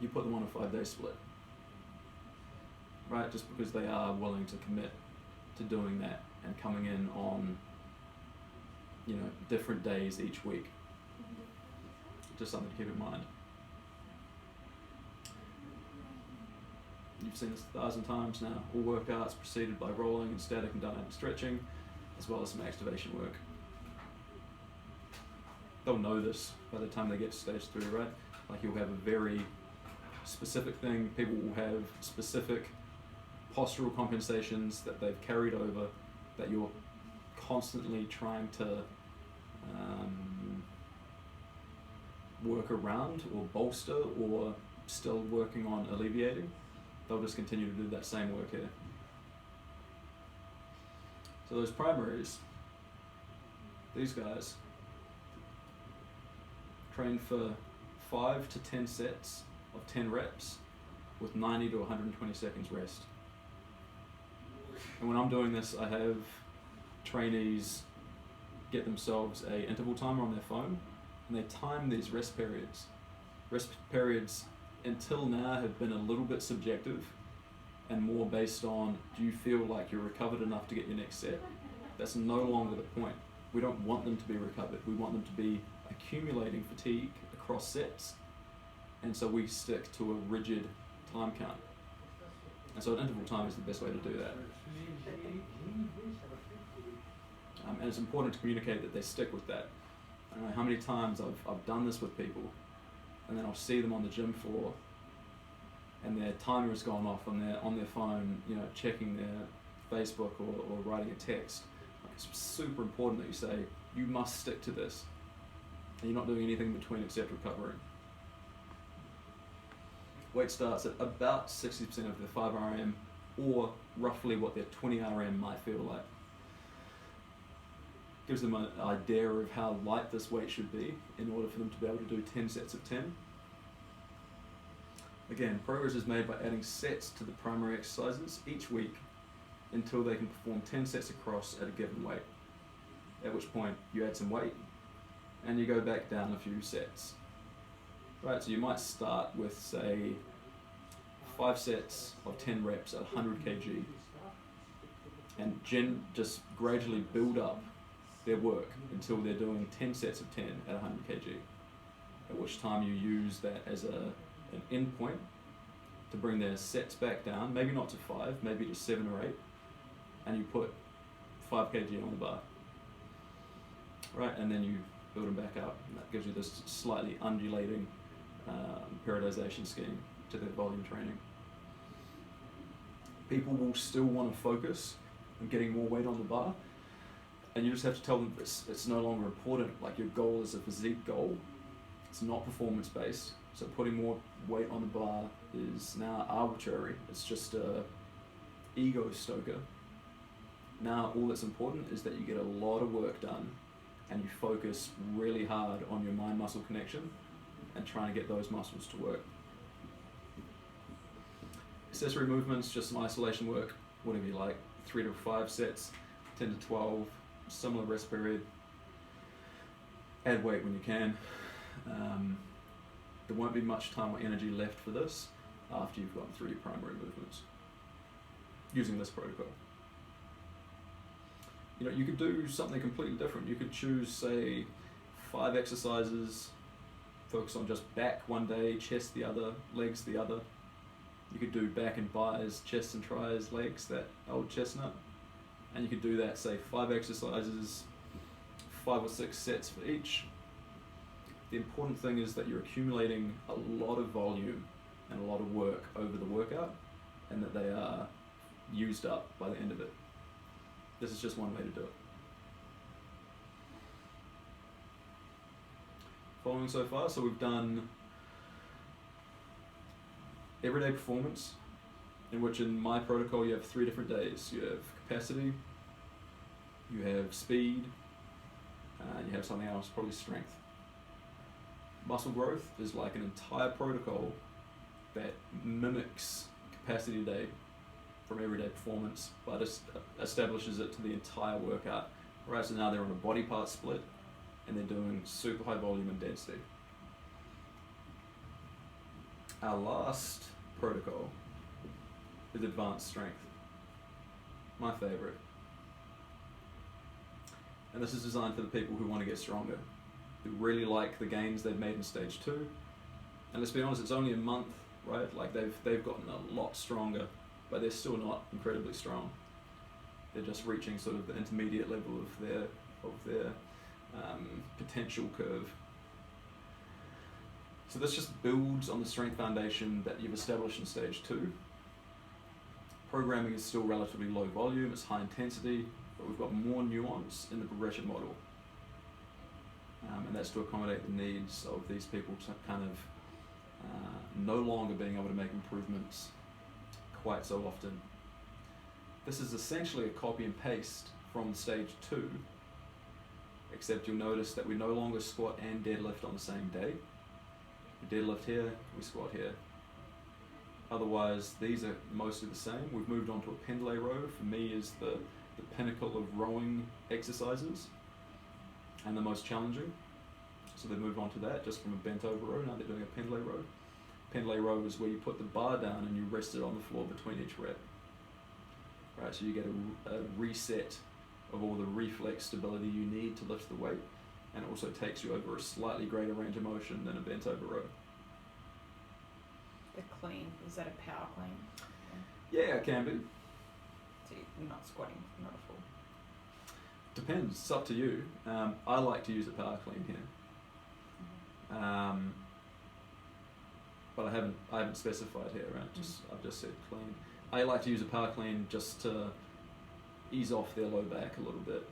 you put them on a 5-day split, right? Just because they are willing to commit to doing that and coming in on, different days each week. Just something to keep in mind. You've seen this 1,000 times now. All workouts preceded by rolling and static and dynamic stretching, as well as some activation work. They'll know this by the time they get to stage 3, right? Like, you'll have a very specific thing. People will have specific postural compensations that they've carried over that you're constantly trying to work around or bolster, or still working on alleviating. They'll just continue to do that same work here. So those primaries, these guys, train for 5 to 10 sets of 10 reps with 90 to 120 seconds rest. And when I'm doing this, I have trainees get themselves a interval timer on their phone, and they time these rest periods. Rest periods until now have been a little bit subjective and more based on, do you feel like you're recovered enough to get your next set? That's no longer the point. We don't want them to be recovered. We want them to be accumulating fatigue across sets. And so we stick to a rigid time count. And so an interval time is the best way to do that. And it's important to communicate that they stick with that. I don't know how many times I've done this with people, and then I'll see them on the gym floor, and their timer has gone off on their phone, you know, checking their Facebook or writing a text. Like, it's super important that you say, you must stick to this, and you're not doing anything in between except recovering. Weight starts at about 60% of their 5 RM, or roughly what their 20 RM might feel like. Gives them an idea of how light this weight should be in order for them to be able to do 10 sets of 10. Again, progress is made by adding sets to the primary exercises each week until they can perform 10 sets across at a given weight, at which point you add some weight and you go back down a few sets. Right, so you might start with, say, 5 sets of 10 reps at 100 kg and just gradually build up their work until they're doing 10 sets of 10 at 100 kg, at which time you use that as an end point to bring their sets back down, maybe not to 5, maybe to 7 or 8, and you put 5 kg on the bar. Right, and then you build them back up, and that gives you this slightly undulating periodization scheme to their volume training. People will still want to focus on getting more weight on the bar, and you just have to tell them it's no longer important. Like, your goal is a physique goal, it's not performance based, so putting more weight on the bar is now arbitrary, it's just a ego stoker. Now all that's important is that you get a lot of work done and you focus really hard on your mind-muscle connection and trying to get those muscles to work. Accessory movements, just some isolation work, whatever you like, 3 to 5 sets, 10 to 12, similar rest period. Add weight when you can. There won't be much time or energy left for this after you've gotten through your primary movements using this protocol. You know, you could do something completely different. You could choose, say, 5 exercises, focus on just back one day, chest the other, legs the other. You could do back and bis, chest and tries, legs, that old chestnut. And you could do that, say, 5 exercises, 5 or 6 sets for each. The important thing is that you're accumulating a lot of volume and a lot of work over the workout, and that they are used up by the end of it. This is just one way to do it. Following so far, so we've done everyday performance, in which in my protocol you have 3 different days. You have capacity, you have speed, and you have something else, probably strength. Muscle growth is like an entire protocol that mimics capacity day from everyday performance, but establishes it to the entire workout. Right, so now they're on a body part split and they're doing super high volume and density. Our last protocol is advanced strength, my favorite. And this is designed for the people who want to get stronger, who really like the gains they've made in stage 2. And let's be honest, it's only a month, right? Like they've gotten a lot stronger, but they're still not incredibly strong. They're just reaching sort of the intermediate level of their potential curve. So this just builds on the strength foundation that you've established in stage 2. Programming is still relatively low volume, it's high intensity, but we've got more nuance in the progression model. And that's to accommodate the needs of these people to kind of no longer being able to make improvements quite so often. This is essentially a copy and paste from stage 2, except you'll notice that we no longer squat and deadlift on the same day. We deadlift here, we squat here. Otherwise, these are mostly the same. We've moved on to a pendlay row. For me, is the pinnacle of rowing exercises and the most challenging. So they moved on to that just from a bent over row. Now they're doing a pendlay row. Pendlay row is where you put the bar down and you rest it on the floor between each rep. Right, so you get a reset of all the reflex stability you need to lift the weight, and it also takes you over a slightly greater range of motion than a bent over row. The clean, is that a power clean? Yeah, it can be. So you're not squatting, not a full. Depends. It's up to you. I like to use a power clean here. But I haven't specified here, right? I've just said clean. I like to use a power clean just to ease off their low back a little bit.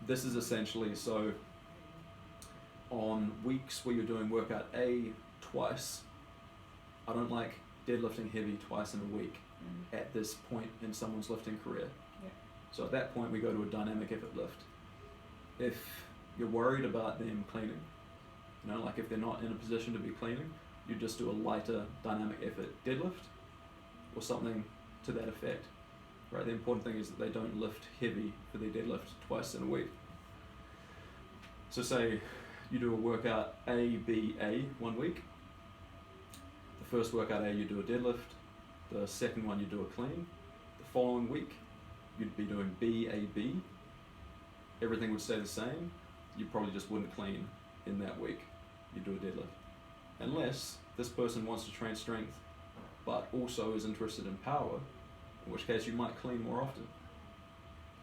This is essentially so on weeks where you're doing workout A twice, I don't like deadlifting heavy twice in a week at this point in someone's lifting career. Yeah. So at that point we go to a dynamic effort lift. If you're worried about them cleaning, you know, like if they're not in a position to be cleaning, you just do a lighter dynamic effort deadlift or something to that effect. Right? The important thing is that they don't lift heavy for their deadlift twice in a week. So say you do a workout A, B, A 1 week. The first workout A you do a deadlift, the second one you do a clean. The following week you'd be doing B, A, B. Everything would stay the same. You probably just wouldn't clean in that week. You do a deadlift. Unless this person wants to train strength but also is interested in power, in which case you might clean more often.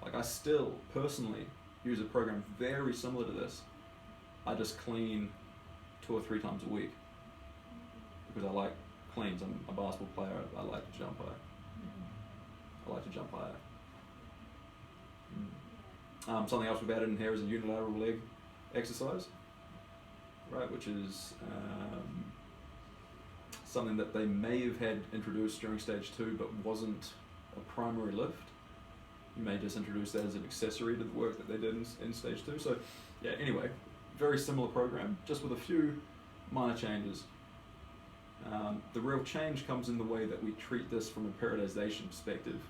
Like I still personally use a program very similar to this. I just clean 2 or 3 times a week because I like cleans. I'm a basketball player. I like to jump high. I like to jump higher. Something else we've added in here is a unilateral leg exercise, right? Which is something that they may have had introduced during stage 2 but wasn't a primary lift. You may just introduce that as an accessory to the work that they did in stage 2. So yeah, anyway, very similar program, just with a few minor changes. The real change comes in the way that we treat this from a periodization perspective.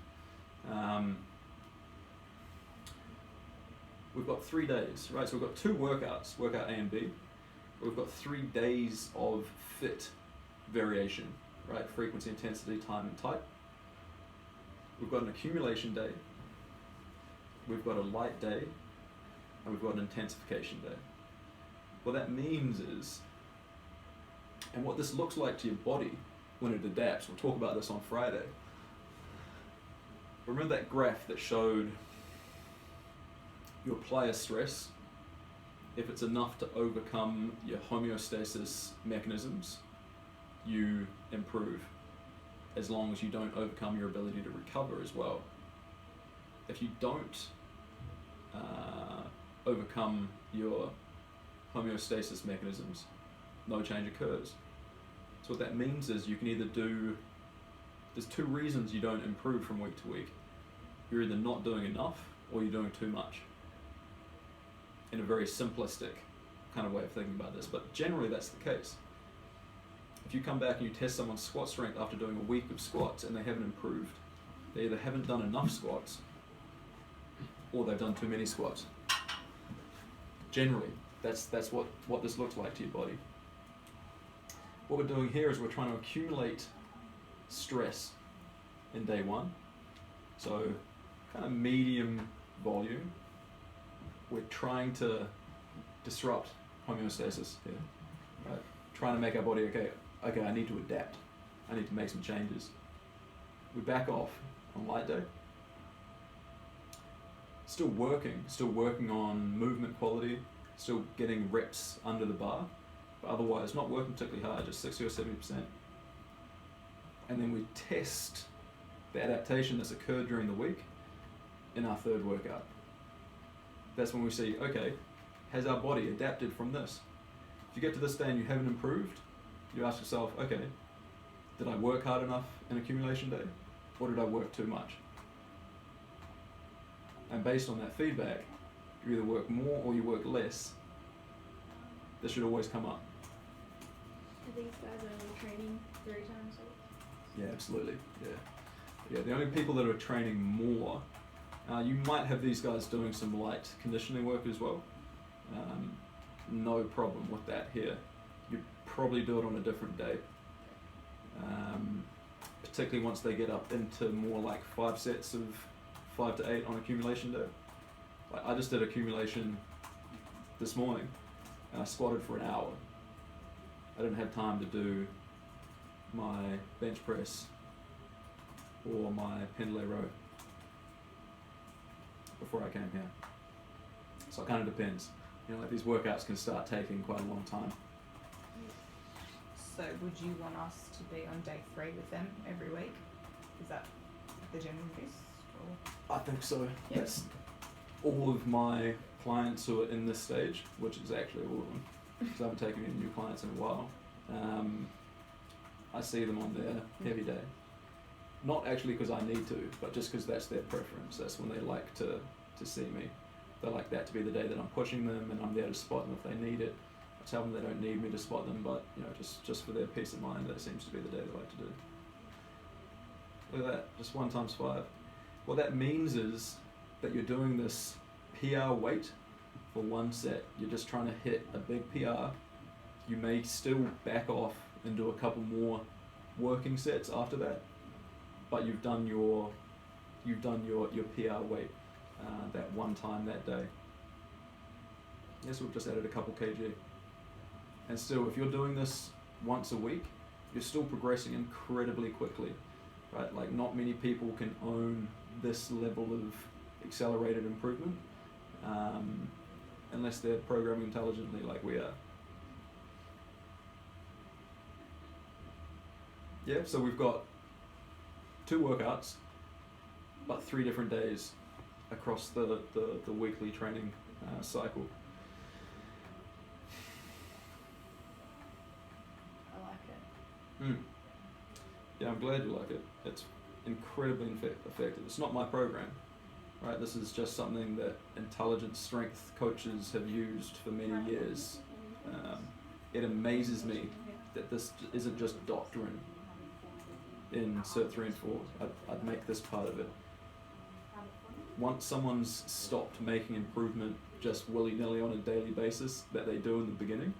We've got 3 days, right? So we've got 2 workouts, workout A and B. We've got 3 days of fit variation, right? Frequency, intensity, time, and type. We've got an accumulation day. We've got a light day. And we've got an intensification day. What that means is, and what this looks like to your body when it adapts, we'll talk about this on Friday. Remember that graph that showed you apply a stress, if it's enough to overcome your homeostasis mechanisms, you improve, as long as you don't overcome your ability to recover as well. If you don't overcome your homeostasis mechanisms, no change occurs. So what that means is you can either there's 2 reasons you don't improve from week to week. You're either not doing enough or you're doing too much. In a very simplistic kind of way of thinking about this, but generally that's the case. If you come back and you test someone's squat strength after doing a week of squats and they haven't improved, they either haven't done enough squats or they've done too many squats. Generally, that's what this looks like to your body. What we're doing here is we're trying to accumulate stress in day 1. So kind of medium volume. We're trying to disrupt homeostasis here, right? Trying to make our body, okay, I need to adapt. I need to make some changes. We back off on light day. Still working on movement quality, still getting reps under the bar, but otherwise not working particularly hard, just 60 or 70%. And then we test the adaptation that's occurred during the week in our 3rd workout. That's when we see, okay, has our body adapted from this? If you get to this day and you haven't improved, you ask yourself, okay, did I work hard enough in accumulation day, or did I work too much? And based on that feedback, you either work more or you work less. This should always come up. Are these guys only training 3 times a week? Yeah, absolutely. Yeah. The only people that are training more, you might have these guys doing some light conditioning work as well. No problem with that here. You probably do it on a different day. Particularly once they get up into more like 5 sets of 5 to 8 on accumulation day. Like I just did accumulation this morning and I squatted for an hour. I didn't have time to do my bench press or my pendlay row before I came here. So it kind of depends. You know, like these workouts can start taking quite a long time. So would you want us to be on day 3 with them every week? Is that the general gist? Or? I think so. Yeah. That's all of my clients who are in this stage, which is actually all of them, because I haven't taken any new clients in a while. I see them on their heavy day. Not actually because I need to, but just because that's their preference. That's when they like to see me. They like that to be the day that I'm pushing them and I'm there to spot them if they need it. I tell them they don't need me to spot them, but you know, just for their peace of mind, that seems to be the day they like to do. Look at that, just 1 times 5. What that means is that you're doing this PR weight for 1 set. You're just trying to hit a big PR. You may still back off and do a couple more working sets after that, but you've done your PR weight that 1 time that day. Yes, we've just added a couple kg. And still, if you're doing this once a week, you're still progressing incredibly quickly, right? Like not many people can own this level of accelerated improvement unless they're programming intelligently like we are. Yeah, so we've got 2 workouts, but 3 different days across the weekly training cycle. I like it. Yeah, I'm glad you like it. It's incredibly effective. It's not my program, right? This is just something that intelligent strength coaches have used for many years. It amazes me that this isn't just doctrine in Cert 3 and 4. I'd make this part of it. Once someone's stopped making improvement just willy-nilly on a daily basis that they do in the beginning,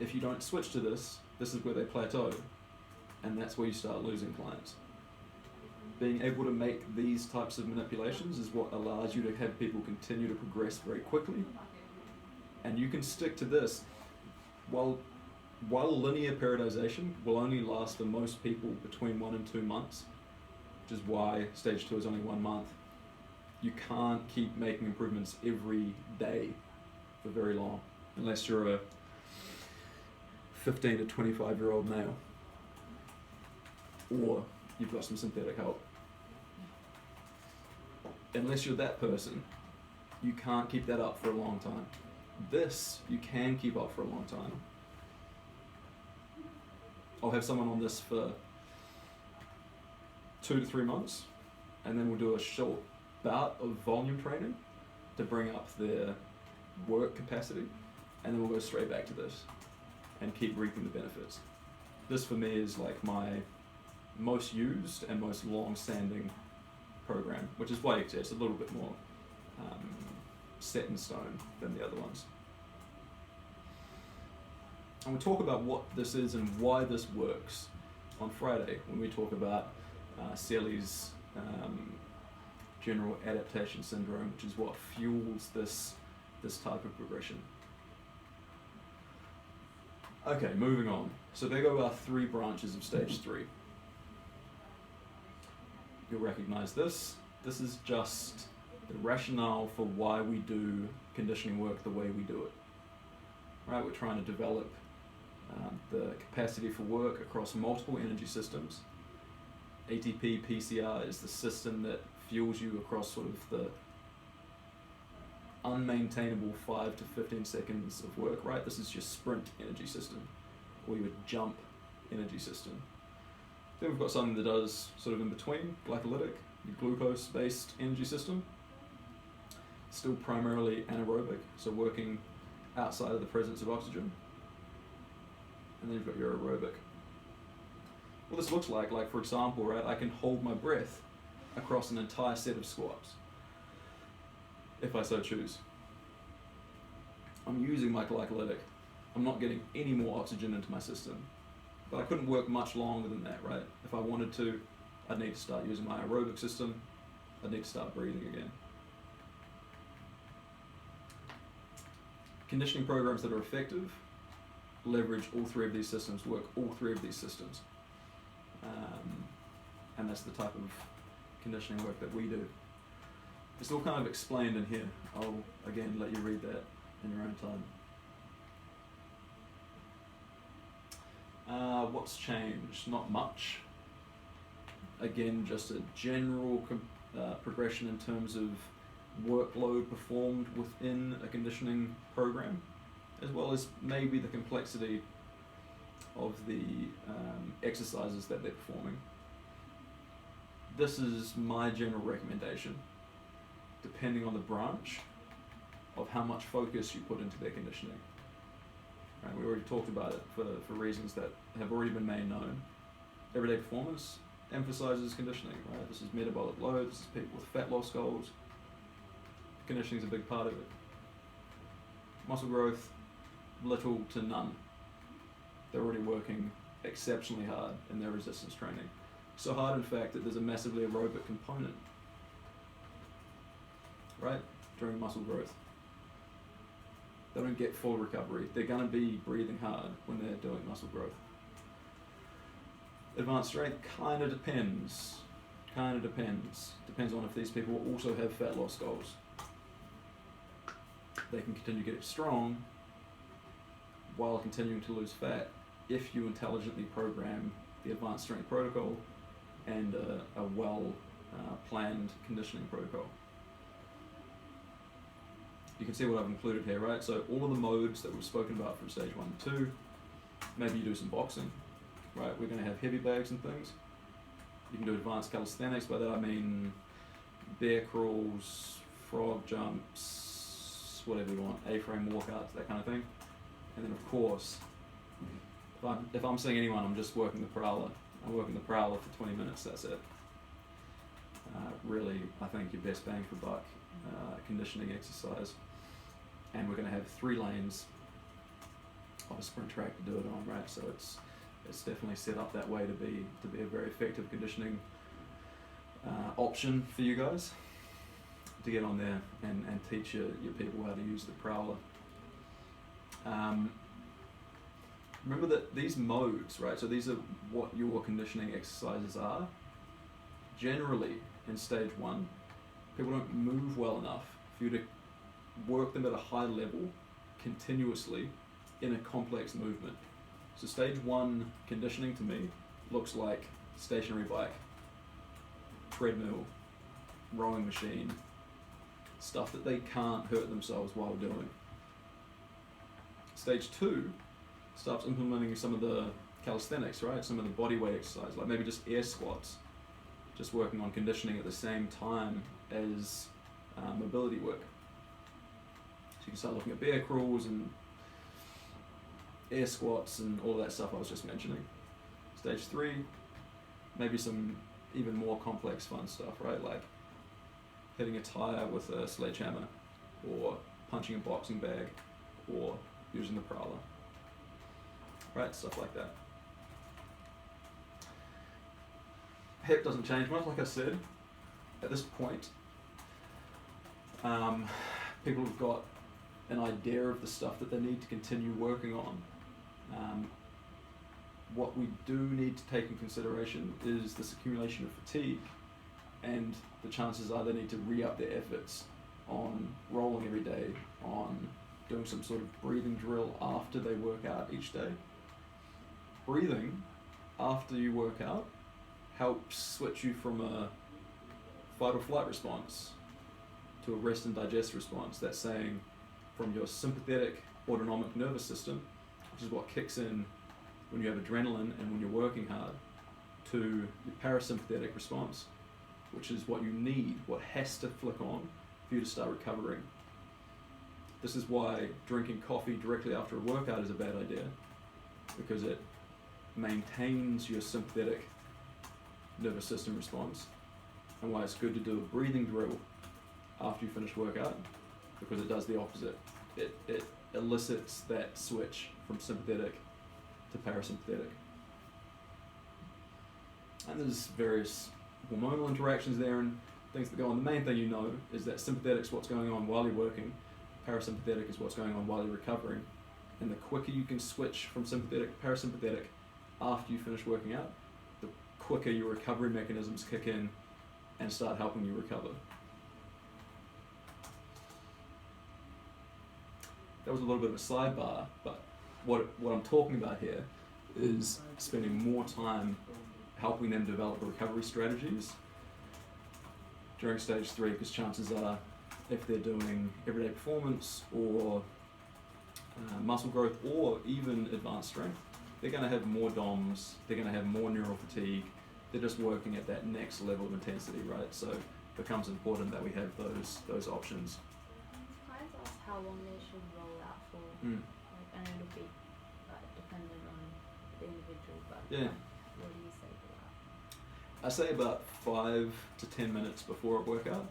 if you don't switch to this is where they plateau, and that's where you start losing clients. Being able to make these types of manipulations is what allows you to have people continue to progress very quickly, and you can stick to this. While linear periodization will only last for most people between 1 and 2 months, which is why stage 2 is only 1 month, you can't keep making improvements every day for very long, unless you're a 15 to 25-year-old male, or you've got some synthetic help. Unless you're that person, you can't keep that up for a long time. This, you can keep up for a long time. I'll have someone on this for 2 to 3 months, and then we'll do a short bout of volume training to bring up their work capacity, and then we'll go straight back to this and keep reaping the benefits. This for me is like my most used and most long-standing program, which is why it's a little bit more set in stone than the other ones. And we'll talk about what this is and why this works on Friday when we talk about Selle's general adaptation syndrome, which is what fuels this type of progression. Okay, moving on. So there go our 3 branches of stage 3. You'll recognize this. This is just the rationale for why we do conditioning work the way we do it. Right, we're trying to develop the capacity for work across multiple energy systems. ATP PCR is the system that fuels you across sort of the unmaintainable 5 to 15 seconds of work, right? This is your sprint energy system, or your jump energy system. Then we've got something that does sort of in between, glycolytic, your glucose-based energy system. Still primarily anaerobic, so working outside of the presence of oxygen. And then you've got your aerobic. What this looks like for example, right, I can hold my breath across an entire set of squats, if I so choose. I'm using my glycolytic. I'm not getting any more oxygen into my system. But I couldn't work much longer than that, right? If I wanted to, I'd need to start using my aerobic system. I'd need to start breathing again. Conditioning programs that are effective leverage all three of these systems, work all three of these systems. And that's the type of conditioning work that we do. It's all kind of explained in here. I'll again let you read that in your own time. What's changed? Not much. Again, just a general progression in terms of workload performed within a conditioning program, as well as maybe the complexity of the exercises that they're performing. This is my general recommendation, depending on the branch, of how much focus you put into their conditioning. Right, we already talked about it for reasons that have already been made known. Everyday performance emphasizes conditioning, right? This is metabolic load, this is people with fat loss goals. Conditioning is a big part of it. Muscle growth, little to none. They're already working exceptionally hard in their resistance training. So hard, in fact, that there's a massively aerobic component, right, during muscle growth. They don't get full recovery. They're going to be breathing hard when they're doing muscle growth. Advanced strength kind of depends. Depends on if these people also have fat loss goals. They can continue to get strong while continuing to lose fat if you intelligently program the advanced strength protocol and a well planned conditioning protocol. You can see what I've included here, right? So all of the modes that we've spoken about from stage 1 and 2, maybe you do some boxing, right? We're going to have heavy bags and things. You can do advanced calisthenics. By that I mean bear crawls, frog jumps, whatever you want, A-frame walkouts, that kind of thing. And then of course, if I'm seeing anyone, I'm just working the prowler. I'm working the prowler for 20 minutes, that's it. Really, I think your best bang for buck conditioning exercise. And we're going to have 3 lanes of a sprint track to do it on, right? So it's definitely set up that way to be a very effective conditioning option for you guys to get on there and teach your people how to use the prowler. Remember that these modes, right? So these are what your conditioning exercises are. Generally, in stage 1, people don't move well enough for you to work them at a high level continuously in a complex movement. So stage 1 conditioning to me looks like stationary bike, treadmill, rowing machine, stuff that they can't hurt themselves while doing. Stage 2 starts implementing some of the calisthenics, right? Some of the body weight exercise, like maybe just air squats, just working on conditioning at the same time as mobility work. So you can start looking at bear crawls and air squats and all of that stuff I was just mentioning. Stage 3, maybe some even more complex fun stuff, right? Like hitting a tire with a sledgehammer, or punching a boxing bag, or using the prowler, right? Stuff like that. HIIT doesn't change much, like I said. At this point, people have got an idea of the stuff that they need to continue working on. What we do need to take in consideration is this accumulation of fatigue, and the chances are they need to re-up their efforts on rolling every day, on doing some sort of breathing drill after they work out each day. Breathing after you work out helps switch you from a fight or flight response to a rest and digest response. That's saying from your sympathetic autonomic nervous system, which is what kicks in when you have adrenaline and when you're working hard, to your parasympathetic response, which is what you need, what has to flick on for you to start recovering. This is why drinking coffee directly after a workout is a bad idea, because it maintains your sympathetic nervous system response, and why it's good to do a breathing drill after you finish workout, because it does the opposite. It elicits that switch from sympathetic to parasympathetic. And there's various hormonal interactions there and things that go on. The main thing you know is that sympathetic is what's going on while you're working, parasympathetic is what's going on while you're recovering, And the quicker you can switch from sympathetic to parasympathetic after you finish working out, the quicker your recovery mechanisms kick in and start helping you recover. That was a little bit of a sidebar, but what I'm talking about here is spending more time helping them develop recovery strategies during stage 3, because chances are, if they're doing everyday performance or muscle growth or even advanced strength, they're going to have more DOMs, they're going to have more neural fatigue, they're just working at that next level of intensity, right? So it becomes important that we have those options. Clients ask how long they should roll out for. Mm. Like, I know it'll be dependent on the individual, but Yeah. what do you say for that? I say about 5 to 10 minutes before a workout,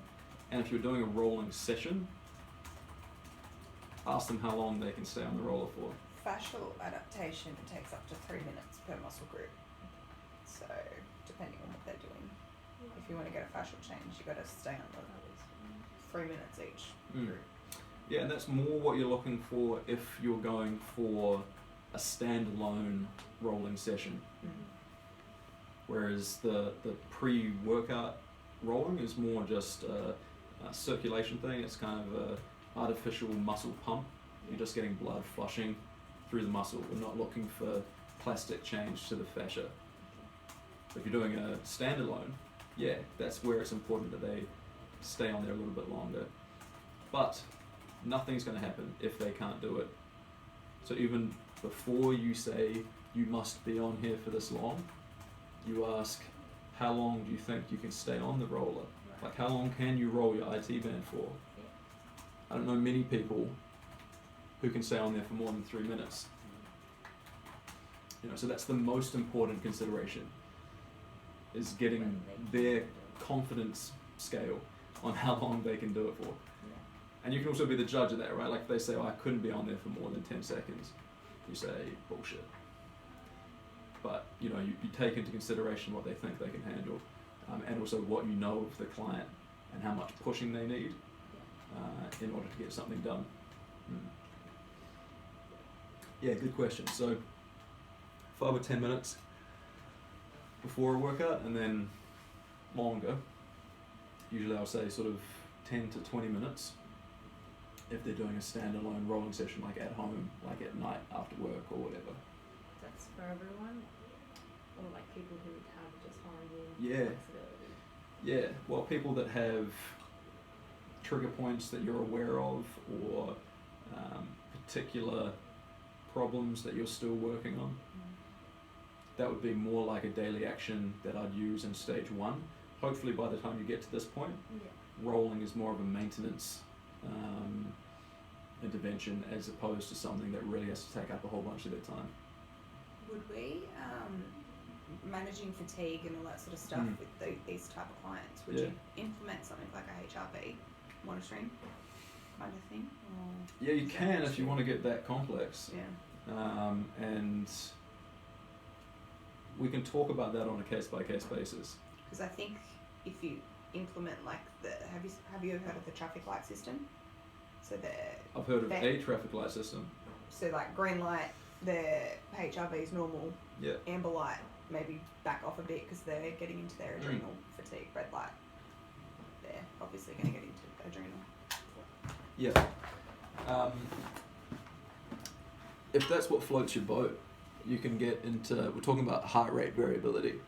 and if you're doing a rolling session, ask them how long they can stay on the roller for. Fascial adaptation takes up to 3 minutes per muscle group. So, depending on what they're doing. If you want to get a fascial change, you've got to stay on the 3 minutes each Mm. group. Yeah, and that's more what you're looking for if you're going for a standalone rolling session. Whereas the pre-workout rolling is more just a circulation thing. It's kind of a artificial muscle pump. You're just getting blood flushing through the muscle. We're not looking for plastic change to the fascia. If you're doing a standalone, yeah, that's where it's important that they stay on there a little bit longer. But nothing's going to happen if they can't do it. So even before you say you must be on here for this long, you ask, how long do you think you can stay on the roller? Like, how long can you roll your IT band for? I don't know many people who can stay on there for more than 3 minutes. You know, so that's the most important consideration, is getting their confidence scale on how long they can do it for. And you can also be the judge of that, right? Like if they say, oh, I couldn't be on there for more than 10 seconds, you say, bullshit. But, you know, you take into consideration what they think they can handle, and also what you know of the client and how much pushing they need in order to get something done. Yeah, good question. So 5 or 10 minutes before a workout, and then longer. Usually I'll say sort of 10 to 20 minutes if they're doing a standalone rolling session, like at home, like at night after work or whatever. That's for everyone, or like people who have just horrible Yeah. flexibility. Yeah, well, people that have trigger points that you're aware of, or particular problems that you're still working on, that would be more like a daily action that I'd use in stage 1. Hopefully by the time you get to this point, rolling is more of a maintenance intervention as opposed to something that really has to take up a whole bunch of their time. Would we, managing fatigue and all that sort of stuff Mm. with these type of clients, would Yeah. you implement something like a HRV monitoring kind of thing? Or Yeah, you is that can if you too- want to get that complex. Yeah. And we can talk about that on a case-by-case basis. Because I think if you implement like have you heard of the traffic light system? So I've heard of That- a traffic light system. like green light, the HRV is normal. Yeah. Amber light, maybe back off a bit because they're getting into their adrenal fatigue. Red light, they're obviously going to get into adrenal. Yeah. If that's what floats your boat, you can get into, we're talking about heart rate variability.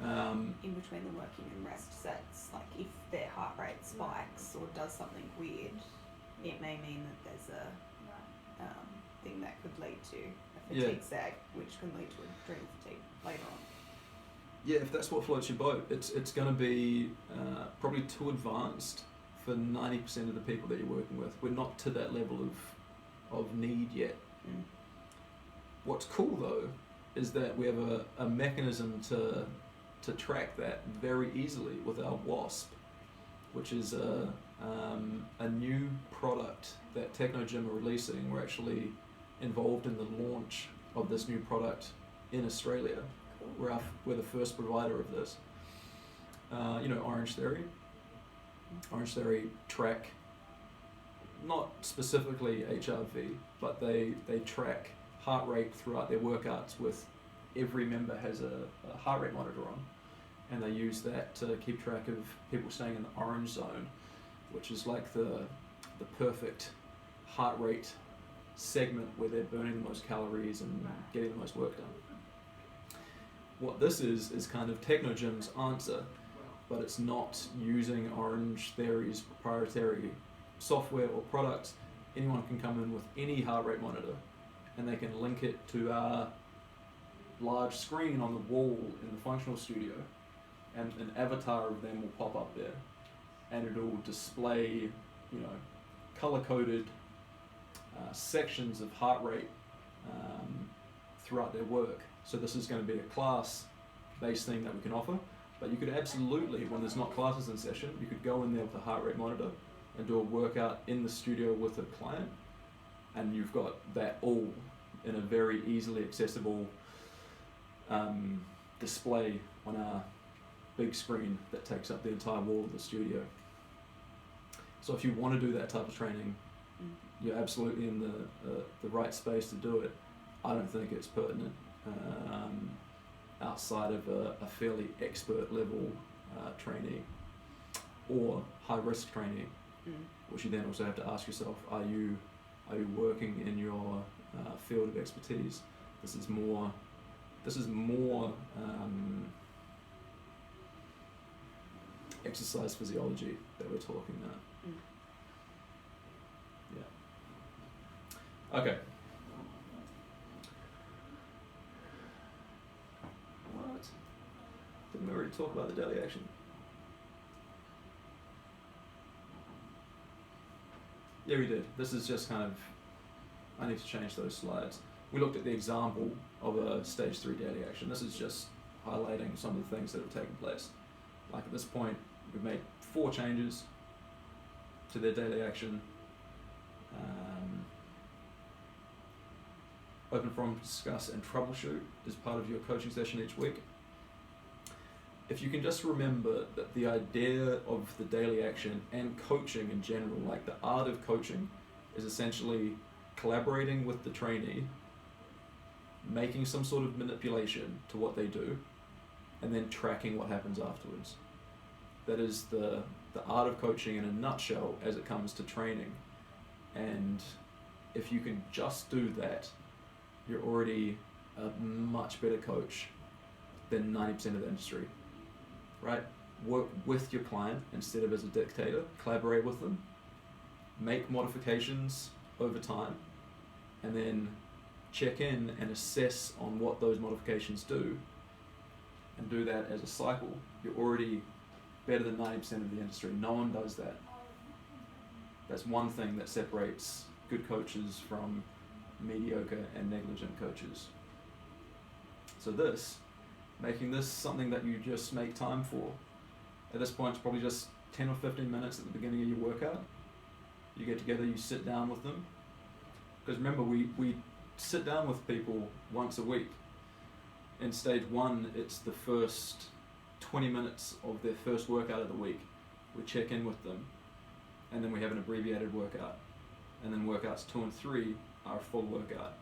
In between the working and rest sets, like if their heart rate spikes or does something weird, it may mean that there's a thing that could lead to a fatigue sag, which can lead to adrenal fatigue later on. Yeah, if that's what floats your boat, it's going to be probably too advanced for 90% of the people that you're working with. We're not to that level of need yet. Mm. What's cool though is that we have a mechanism to track that very easily with our WASP, which is a new product that Technogym are releasing. We're actually involved in the launch of this new product in Australia. Cool. We're the first provider of this. Orange Theory. Orange Theory track not specifically HRV, but they track heart rate throughout their workouts. With every member has a heart rate monitor on, and they use that to keep track of people staying in the orange zone, which is like the perfect heart rate segment where they're burning the most calories and getting the most work done. What this is kind of Technogym's answer, but it's not using Orange Theory's proprietary software or products. Anyone can come in with any heart rate monitor, and they can link it to our large screen on the wall in the functional studio, and an avatar of them will pop up there, and it'll display, color-coded sections of heart rate throughout their work. So this is going to be a class-based thing that we can offer, but you could absolutely, when there's not classes in session, you could go in there with a heart rate monitor and do a workout in the studio with a client, and you've got that all in a very easily accessible display on our big screen that takes up the entire wall of the studio. So if you want to do that type of training, you're absolutely in the right space to do it. I don't think it's pertinent outside of a fairly expert level trainee or high risk trainee, which you then also have to ask yourself: Are you working in your field of expertise? This is more exercise physiology that we're talking about. Yeah. Okay. What? Didn't we already talk about the daily action? Yeah, we did. This is just kind of, I need to change those slides. We looked at the example of a stage 3 daily action. This is just highlighting some of the things that have taken place. Like at this point, we've made 4 changes to their daily action. Open forum, discuss and troubleshoot is part of your coaching session each week. If you can just remember that the idea of the daily action and coaching in general, like the art of coaching, is essentially collaborating with the trainee, making some sort of manipulation to what they do, and then tracking what happens afterwards. That is the art of coaching in a nutshell as it comes to training. And if you can just do that, you're already a much better coach than 90% of the industry, right? Work with your client instead of as a dictator. Collaborate with them, make modifications over time, and then check in and assess on what those modifications do, and do that as a cycle. You're already better than 90% of the industry. No one does that. That's one thing that separates good coaches from mediocre and negligent coaches. So making this something that you just make time for. At this point, it's probably just 10 or 15 minutes at the beginning of your workout. You get together, you sit down with them. Because remember, we sit down with people once a week. In stage 1, it's the first 20 minutes of their first workout of the week. We check in with them, and then we have an abbreviated workout. And then workouts 2 and 3 are a full workout.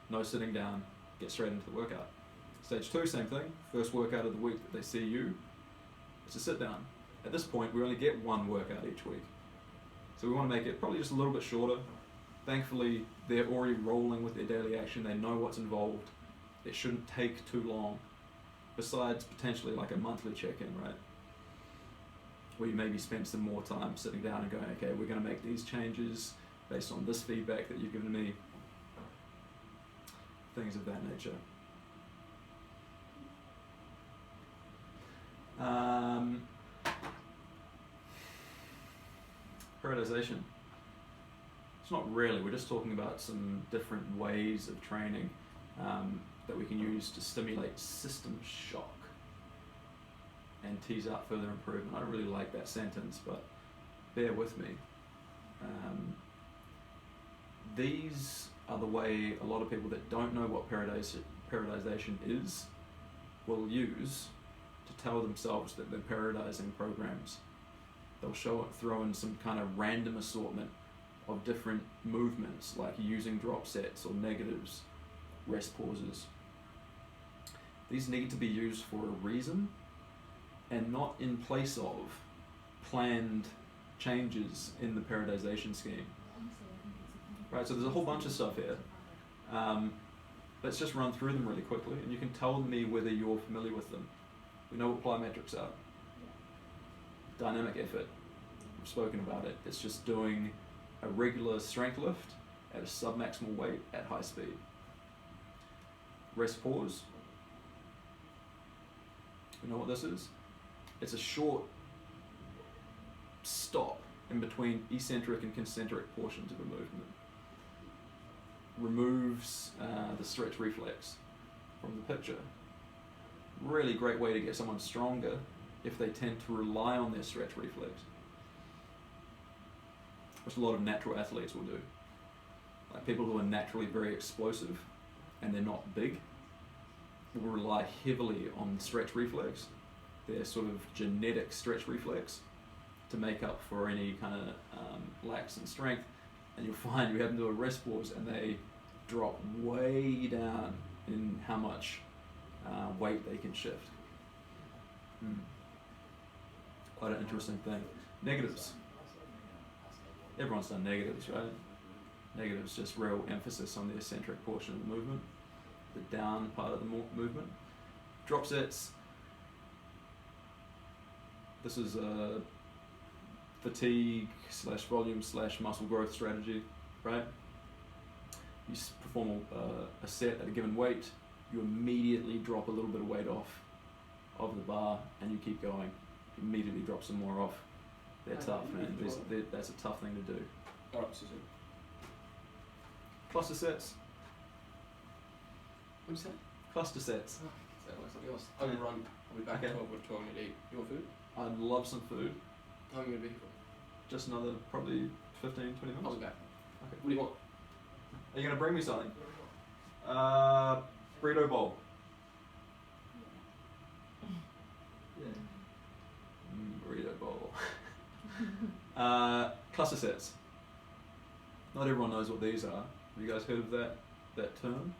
No sitting down, get straight into the workout. Stage 2, same thing. First workout of the week that they see you, it's a sit down. At this point, we only get 1 workout each week. So we want to make it probably just a little bit shorter. Thankfully, they're already rolling with their daily action. They know what's involved. It shouldn't take too long. Besides potentially like a monthly check-in, right? Where you maybe spend some more time sitting down and going, okay, we're going to make these changes based on this feedback that you've given me. Things of that nature. Periodization. It's not really, we're just talking about some different ways of training that we can use to stimulate system shock and tease out further improvement. I don't really like that sentence, but bear with me. These are the way a lot of people that don't know what periodization is will use to tell themselves that they're periodizing programs. They'll throw in some kind of random assortment of different movements, like using drop sets or negatives, rest pauses. These need to be used for a reason and not in place of planned changes in the periodization scheme. Right, so there's a whole bunch of stuff here. Let's just run through them really quickly, and you can tell me whether you're familiar with them. We know what plyometrics are. Dynamic effort, we've spoken about it. It's just doing a regular strength lift at a submaximal weight at high speed. Rest pause. You know what this is? It's a short stop in between eccentric and concentric portions of a movement. Removes the stretch reflex from the picture. Really great way to get someone stronger if they tend to rely on their stretch reflex, which a lot of natural athletes will do. Like people who are naturally very explosive and they're not big will rely heavily on stretch reflex, their sort of genetic stretch reflex, to make up for any kind of lacks in strength. And you'll find you have them do a rest pause and they drop way down in how much weight they can shift. Quite an interesting thing. Negatives. Everyone's done negatives, right? Negatives, just real emphasis on the eccentric portion of the movement, the down part of the movement. Drop sets. This is a fatigue / volume / muscle growth strategy, right? You perform a set at a given weight, you immediately drop a little bit of weight off of the bar and you keep going. You immediately drop some more off. They're tough, man. That's a tough thing to do. Alright, Susan. Cluster sets. What'd you say? Cluster sets. Oh, that was something else. I'm gonna run. I'll be back Okay. at 12 or 12 and eat. You want food? I'd love some food. How long are you gonna be here for? Just another probably 15, 20 minutes. I'll be back. Okay. What do you want? Are you going to bring me something? Burrito bowl. Burrito bowl. Cluster sets. Not everyone knows what these are. Have you guys heard of that term?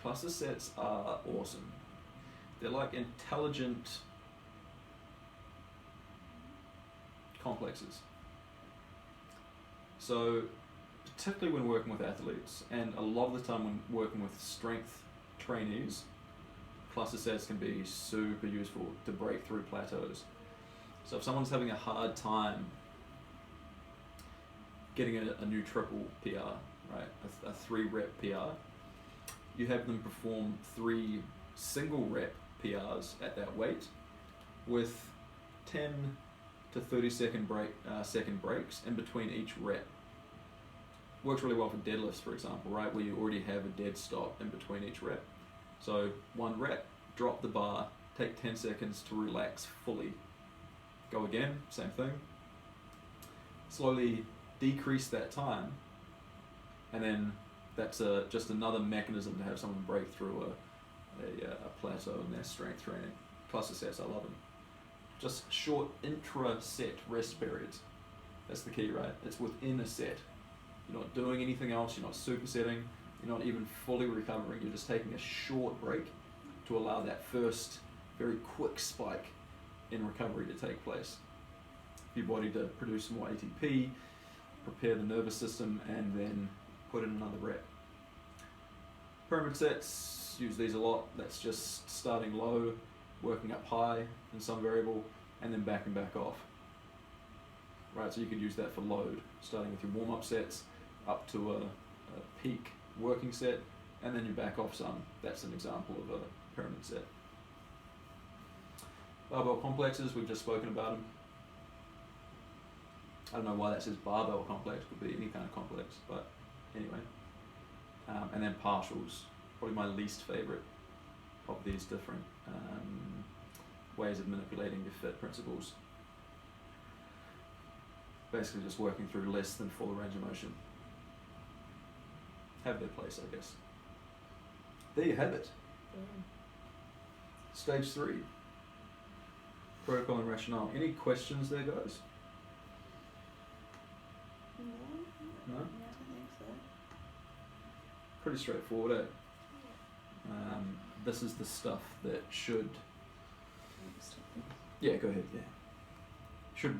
Cluster sets are awesome. They're like intelligent complexes. So, particularly when working with athletes, and a lot of the time when working with strength trainees, cluster sets can be super useful to break through plateaus. So if someone's having a hard time getting a new triple PR, right, a 3 rep PR, you have them perform 3 single rep PRs at that weight with 10 to 30 second breaks in between each rep. Works really well for deadlifts, for example, right, where you already have a dead stop in between each rep. So 1 rep, drop the bar, take 10 seconds to relax fully. Go again, same thing. Slowly decrease that time, and then that's just another mechanism to have someone break through a plateau in their strength training. Cluster sets, I love them. Just short intra-set rest periods. That's the key, right? It's within a set. You're not doing anything else, you're not supersetting, you're not even fully recovering, you're just taking a short break to allow that first very quick spike in recovery to take place. For your body to produce more ATP, prepare the nervous system, and then put in another rep. Pyramid sets, use these a lot. That's just starting low, working up high in some variable, and then backing back off. Right, so you could use that for load, starting with your warm-up sets up to a peak working set, and then you back off some. That's an example of a pyramid set. Barbell complexes, we've just spoken about them. I don't know why that says barbell complex, could be any kind of complex, but anyway. And then partials, probably my least favorite of these different ways of manipulating your fit principles. Basically just working through less than full range of motion. Have their place, I guess. There you have it. Stage 3. Protocol and rationale. Any questions there, guys? pretty straightforward, eh? This is the stuff that should. Yeah, go ahead. Yeah, should